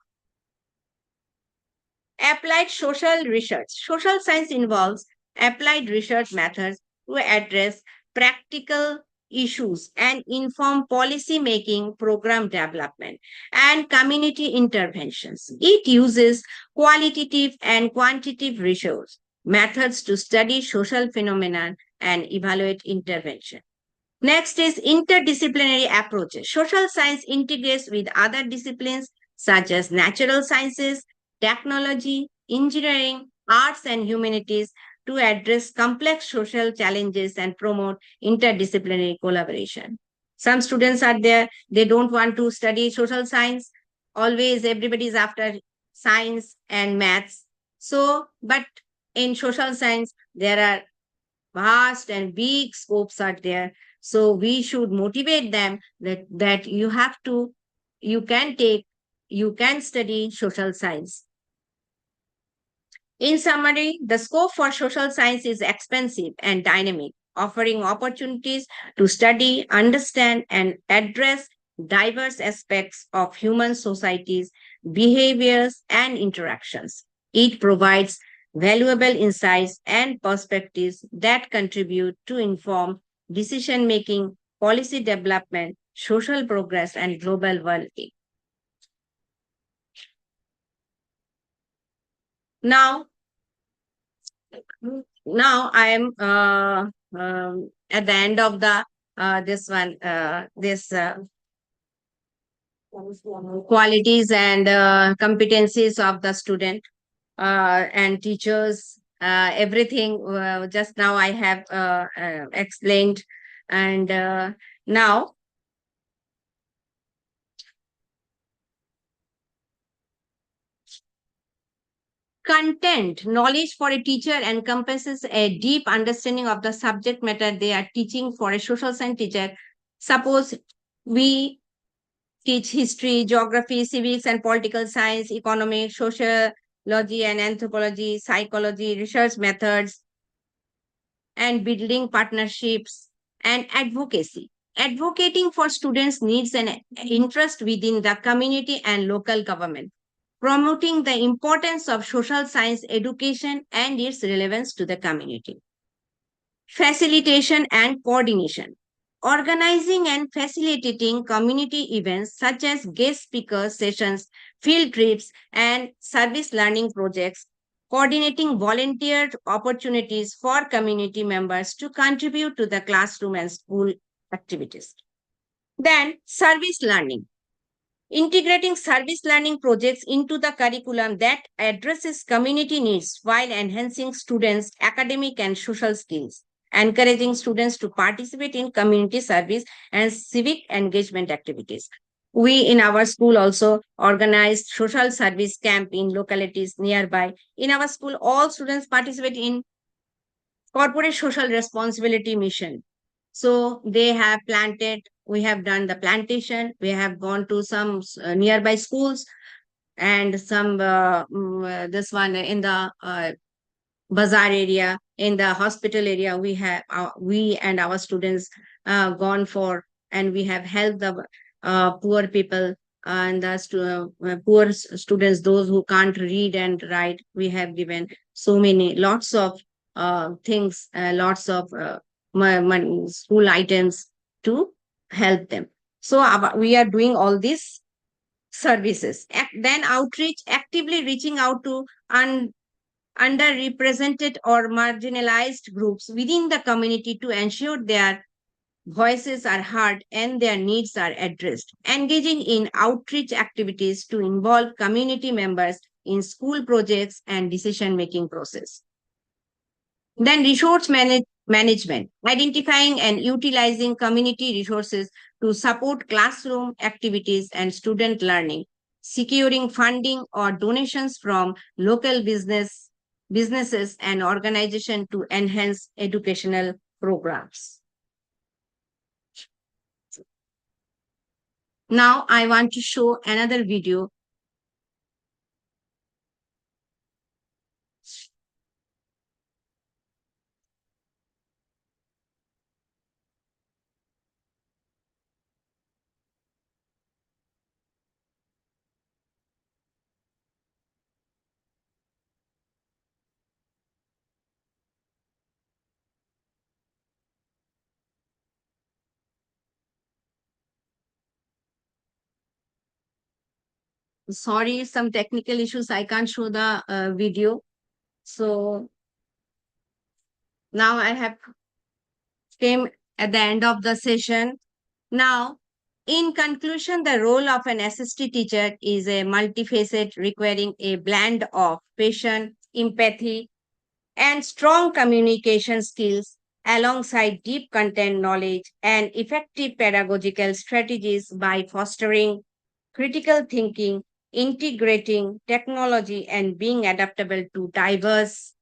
Speaker 10: Applied social research. Social science involves applied research methods to address practical issues and inform policy making, program development, and community interventions. It uses qualitative and quantitative research methods to study social phenomena and evaluate intervention. Next is interdisciplinary approaches. Social science integrates with other disciplines such as natural sciences, technology, engineering, arts, and humanities to address complex social challenges and promote interdisciplinary collaboration. Some students are there, they don't want to study social science. Always everybody is after science and maths. So, but in social science, there are vast and big scopes are there. So we should motivate them that you have to, you can study social science. In summary, the scope for social science is expansive and dynamic, offering opportunities to study, understand, and address diverse aspects of human societies, behaviors, and interactions. It provides valuable insights and perspectives that contribute to inform decision making, policy development, social progress, and global well-being. Now I am at the end of the qualities and competencies of the student and teachers. Everything just now I have explained, and now content knowledge for a teacher encompasses a deep understanding of the subject matter they are teaching. For a social science teacher, suppose we teach history, geography, civics and political science, economics, sociology and anthropology, psychology, research methods, and building partnerships and advocacy. Advocating for students' needs and interest within the community and local government, promoting the importance of social science education and its relevance to the community. Facilitation and coordination. Organizing and facilitating community events such as guest speaker sessions, field trips, and service learning projects. Coordinating volunteer opportunities for community members to contribute to the classroom and school activities. Then, service learning. Integrating service learning projects into the curriculum that addresses community needs while enhancing students' academic and social skills, encouraging students to participate in community service and civic engagement activities. We in our school also organized social service camp in localities nearby. In our school, all students participate in corporate social responsibility mission. So they have planted, we have done the plantation, we have gone to some nearby schools and some, this one in the bazaar area, in the hospital area, we and our students gone for, and we have helped the poor people and the poor students, those who can't read and write. We have given lots of things, lots of school items to help them. So we are doing all these services. Then outreach, actively reaching out to underrepresented or marginalized groups within the community to ensure their voices are heard and their needs are addressed. Engaging in outreach activities to involve community members in school projects and decision-making process. Then resource management, identifying and utilizing community resources to support classroom activities and student learning, securing funding or donations from local businesses and organizations to enhance educational programs. Now I want to show another video. Sorry, some technical issues. I can't show the video. So now I have came at the end of the session. Now, in conclusion, the role of an SST teacher is a multifaceted, requiring a blend of patience, empathy, and strong communication skills alongside deep content knowledge and effective pedagogical strategies by fostering critical thinking, integrating technology, and being adaptable to diverse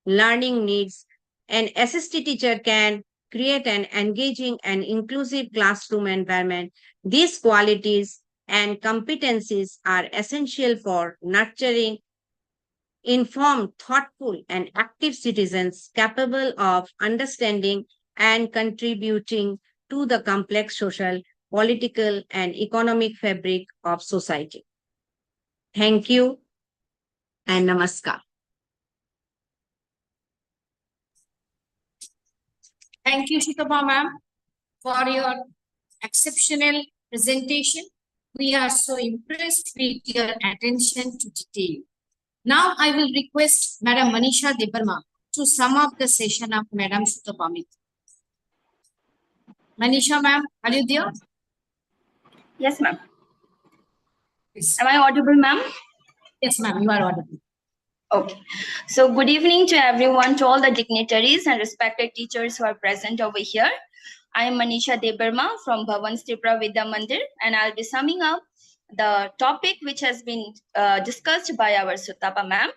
Speaker 10: learning needs. An SST teacher can create an engaging and inclusive classroom environment. These qualities and competencies are essential for nurturing informed, thoughtful, and active citizens capable of understanding and contributing to the complex social, political, and economic fabric of society. Thank you and namaskar.
Speaker 1: Thank you, Shikaba ma'am, for your exceptional presentation. We are so impressed with your attention to detail. Now I will request Madam Manisha Debarma to sum up the session of Madam Shutapamit. Manisha ma'am, are you there?
Speaker 11: Yes, ma'am.
Speaker 1: Yes,
Speaker 11: Am I audible, ma'am?
Speaker 1: yes ma'am, you are audible.
Speaker 11: Okay. So good evening to everyone, to all the dignitaries and respected teachers who are present over here. I am Manisha Debarma from Bhavan's Tripura Vidyamandir, and I'll be summing up the topic which has been discussed by our Sutapa ma'am.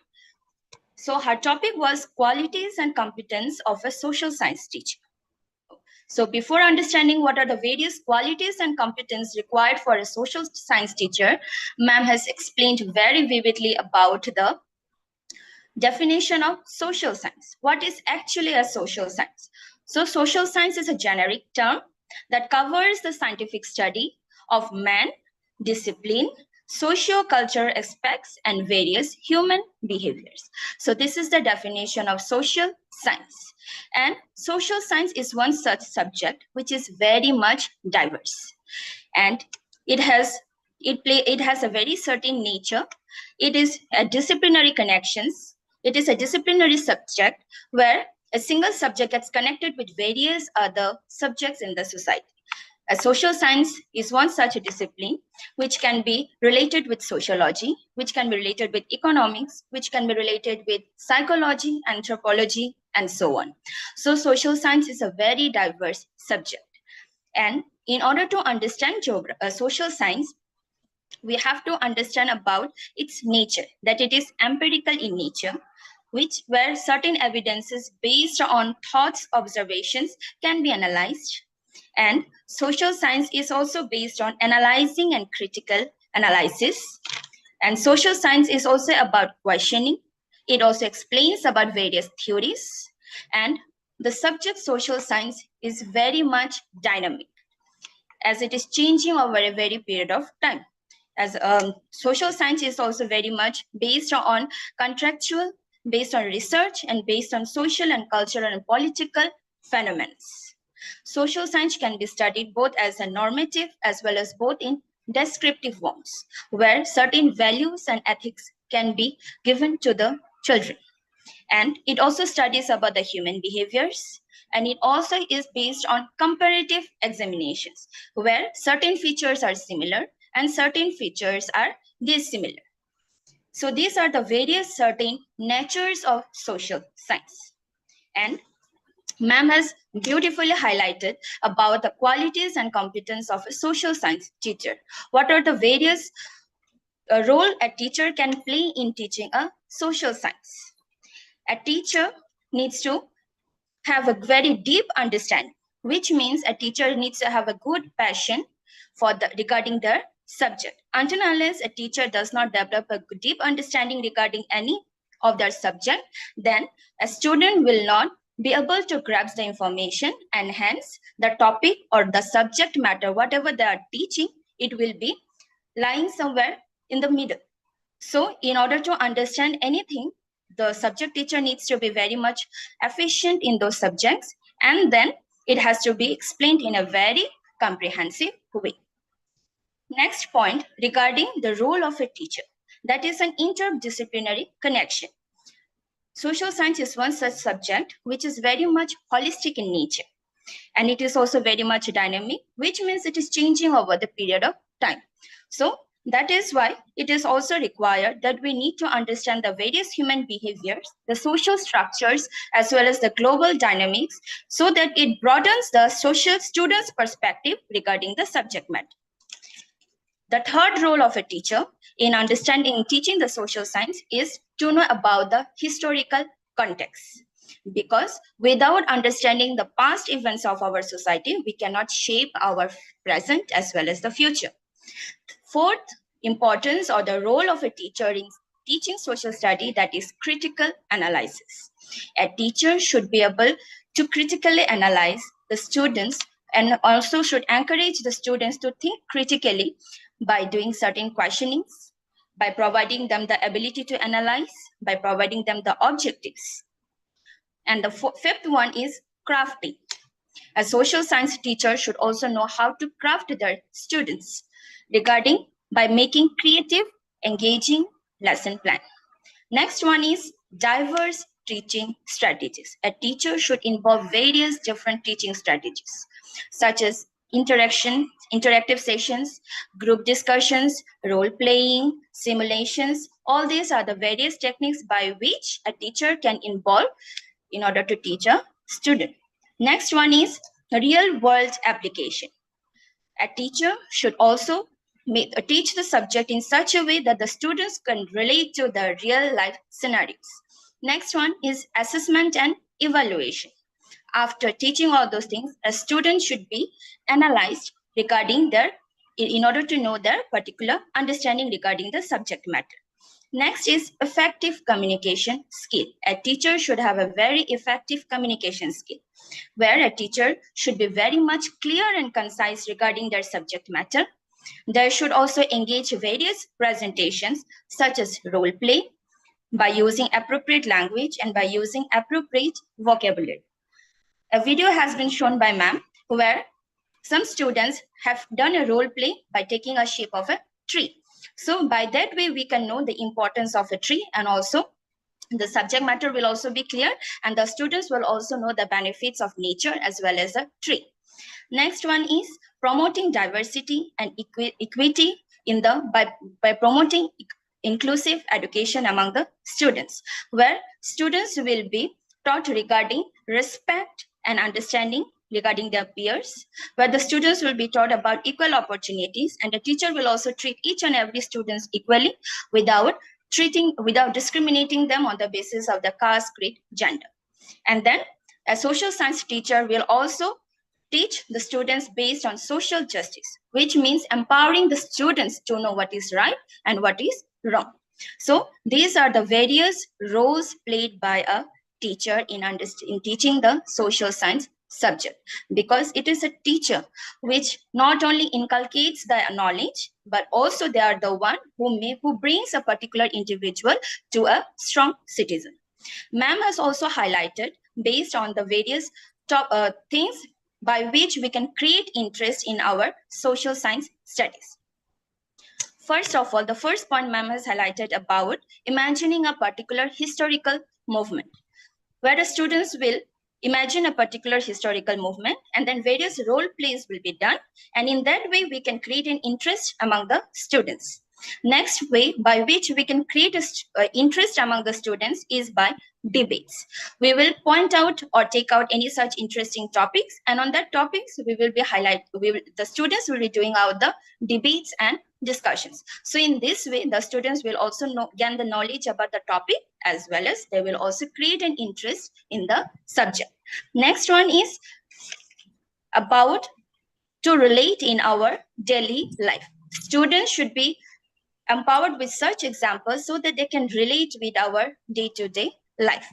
Speaker 11: So her topic was qualities and competence of a social science teacher. So before understanding what are the various qualities and competence required for a social science teacher, ma'am has explained very vividly about the definition of social science. What is actually a social science? So social science is a generic term that covers the scientific study of man, discipline, socio-cultural aspects, and various human behaviors. So this is the definition of social science. And social science is one such subject which is very much diverse. And it has a very certain nature. It is a disciplinary connections. It is a disciplinary subject where a single subject gets connected with various other subjects in the society. A social science is one such a discipline which can be related with sociology, which can be related with economics, which can be related with psychology, anthropology, and so on. So social science is a very diverse subject. And in order to understand social science, we have to understand about its nature, that it is empirical in nature, where certain evidences based on thoughts, observations can be analyzed. And social science is also based on analyzing and critical analysis. And social science is also about questioning. It also explains about various theories. And the subject social science is very much dynamic, as it is changing over a very period of time. As social science is also very much based on contractual, based on research, and based on social and cultural and political phenomena. Social science can be studied both as a normative as well as both in descriptive forms, where certain values and ethics can be given to the children. And it also studies about the human behaviors. And it also is based on comparative examinations, where certain features are similar and certain features are dissimilar. So these are the various certain natures of social science. And ma'am has beautifully highlighted about the qualities and competence of a social science teacher. What are the various role a teacher can play in teaching a social science? A teacher needs to have a very deep understanding, which means a teacher needs to have a good passion regarding their subject. Until unless a teacher does not develop a deep understanding regarding any of their subject, then a student will not be able to grasp the information, and hence the topic or the subject matter, whatever they are teaching, it will be lying somewhere in the middle. So in order to understand anything, the subject teacher needs to be very much efficient in those subjects, and then it has to be explained in a very comprehensive way. Next point regarding the role of a teacher, that is an interdisciplinary connection. Social science is one such subject which is very much holistic in nature, and it is also very much dynamic, which means it is changing over the period of time. So that is why it is also required that we need to understand the various human behaviors, the social structures, as well as the global dynamics, so that it broadens the social student's perspective regarding the subject matter. The third role of a teacher in understanding and teaching the social science is to know about the historical context. Because without understanding the past events of our society, we cannot shape our present as well as the future. Fourth importance or the role of a teacher in teaching social study, that is critical analysis. A teacher should be able to critically analyze the students and also should encourage the students to think critically by doing certain questionings, by providing them the ability to analyze, by providing them the objectives. And the fifth one is crafting. A social science teacher should also know how to craft their students regarding by making creative, engaging lesson plan. Next one is diverse teaching strategies. A teacher should involve various different teaching strategies, such as interactive sessions, group discussions, role playing, simulations. All these are the various techniques by which a teacher can involve in order to teach a student. Next one is real world application. A teacher should also teach the subject in such a way that the students can relate to the real life scenarios. Next one is assessment and evaluation. After teaching all those things, a student should be analyzed regarding in order to know their particular understanding regarding the subject matter. Next is effective communication skill. A teacher should have a very effective communication skill, where a teacher should be very much clear and concise regarding their subject matter. They should also engage various presentations such as role play by using appropriate language and by using appropriate vocabulary. A video has been shown by ma'am where some students have done a role play by taking a shape of a tree. So by that way, we can know the importance of a tree, and also the subject matter will also be clear, and the students will also know the benefits of nature as well as a tree. Next one is promoting diversity and equity by promoting inclusive education among the students, where students will be taught regarding respect and understanding regarding their peers, where the students will be taught about equal opportunities, and the teacher will also treat each and every student equally without discriminating them on the basis of the caste, creed, gender. And then a social science teacher will also teach the students based on social justice, which means empowering the students to know what is right and what is wrong. So these are the various roles played by a teacher in teaching the social science subject, because it is a teacher which not only inculcates the knowledge, but also they are the one who brings a particular individual to a strong citizen. Ma'am has also highlighted based on the various things by which we can create interest in our social science studies. First of all, the first point ma'am has highlighted about imagining a particular historical movement, where the students will imagine a particular historical movement and then various role plays will be done. And in that way, we can create an interest among the students. Next way by which we can create an interest among the students is by debates. We will point out or take out any such interesting topics, and on that topics we will be the students will be doing out the debates and discussions. So in this way, the students will also gain the knowledge about the topic, as well as they will also create an interest in the subject. Next one is about to relate in our daily life. Students should be empowered with such examples so that they can relate with our day-to-day life.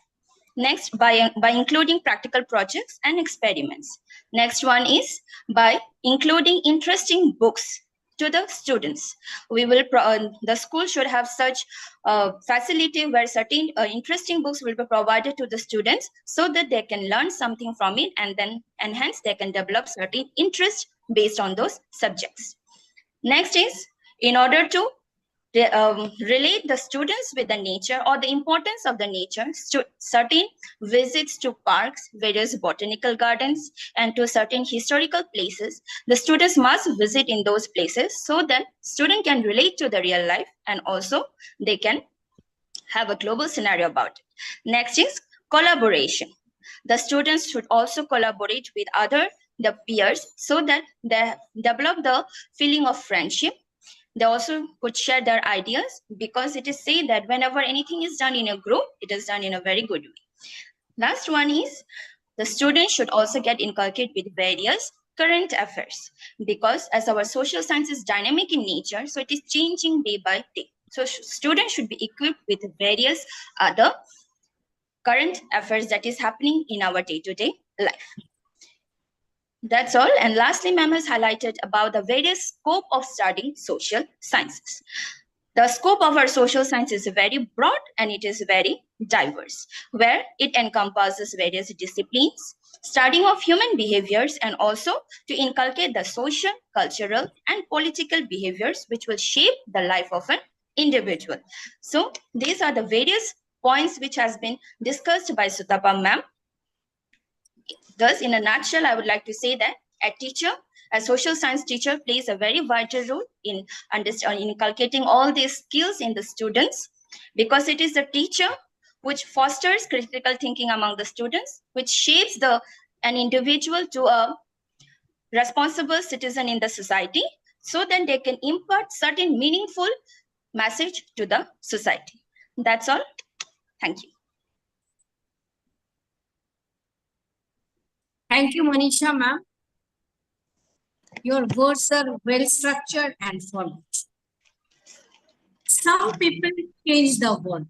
Speaker 11: Next, by including practical projects and experiments. Next one is by including interesting books to the students. We will the school should have such facility where certain interesting books will be provided to the students so that they can learn something from it, and then hence they can develop certain interest based on those subjects. Next is in order to relate the students with the nature or the importance of the nature, certain visits to parks, various botanical gardens, and to certain historical places. The students must visit in those places so that student can relate to the real life, and also they can have a global scenario about it. Next is collaboration. The students should also collaborate with the peers so that they develop the feeling of friendship. They also could share their ideas, because it is said that whenever anything is done in a group, it is done in a very good way. Last one is the students should also get inculcated with various current affairs, because as our social science is dynamic in nature, so it is changing day by day. So students should be equipped with various other current affairs that is happening in our day-to-day life. That's all. And lastly, ma'am has highlighted about the various scope of studying social sciences. The scope of our social science is very broad and it is very diverse, where it encompasses various disciplines, studying of human behaviors, and also to inculcate the social, cultural, and political behaviors which will shape the life of an individual. So these are the various points which has been discussed by Sutapa ma'am. Thus, in a nutshell, I would like to say that a social science teacher plays a very vital role in inculcating all these skills in the students, because it is the teacher which fosters critical thinking among the students, which shapes an individual to a responsible citizen in the society, so that they can impart certain meaningful message to the society. That's all. Thank you.
Speaker 1: Thank you, Manisha ma'am. Your words are well structured and followed. Some people change the world,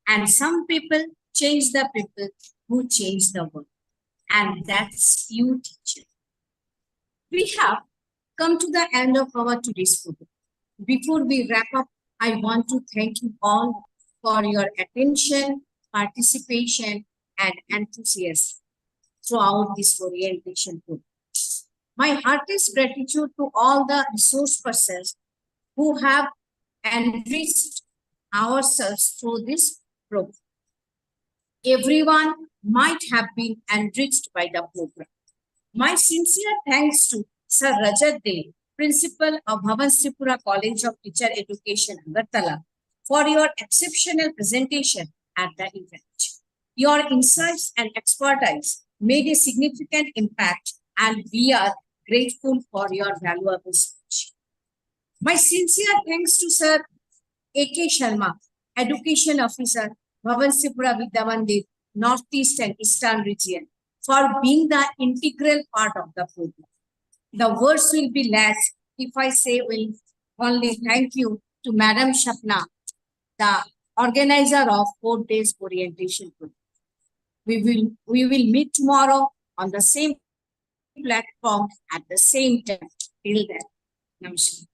Speaker 1: and some people change the people who change the world. And that's you, teacher. We have come to the end of our today's program. Before we wrap up, I want to thank you all for your attention, participation, and enthusiasm throughout this orientation program. My heartiest gratitude to all the resource persons who have enriched ourselves through this program. Everyone might have been enriched by the program. My sincere thanks to Sir Rajat Dey, Principal of Bhavan Tripura College of Teacher Education, Agartala, for your exceptional presentation at the event. Your insights and expertise made a significant impact, and we are grateful for your valuable speech. My sincere thanks to Sir A.K. Sharma, Education Officer, Bhavan Tripura Vidyamandir, Northeast and Eastern Region, for being the integral part of the program. The words will be less if I say will only thank you to Madam Shapna, the organizer of 4 days orientation program. We will meet tomorrow on the same platform at the same time. Till then, namaskar.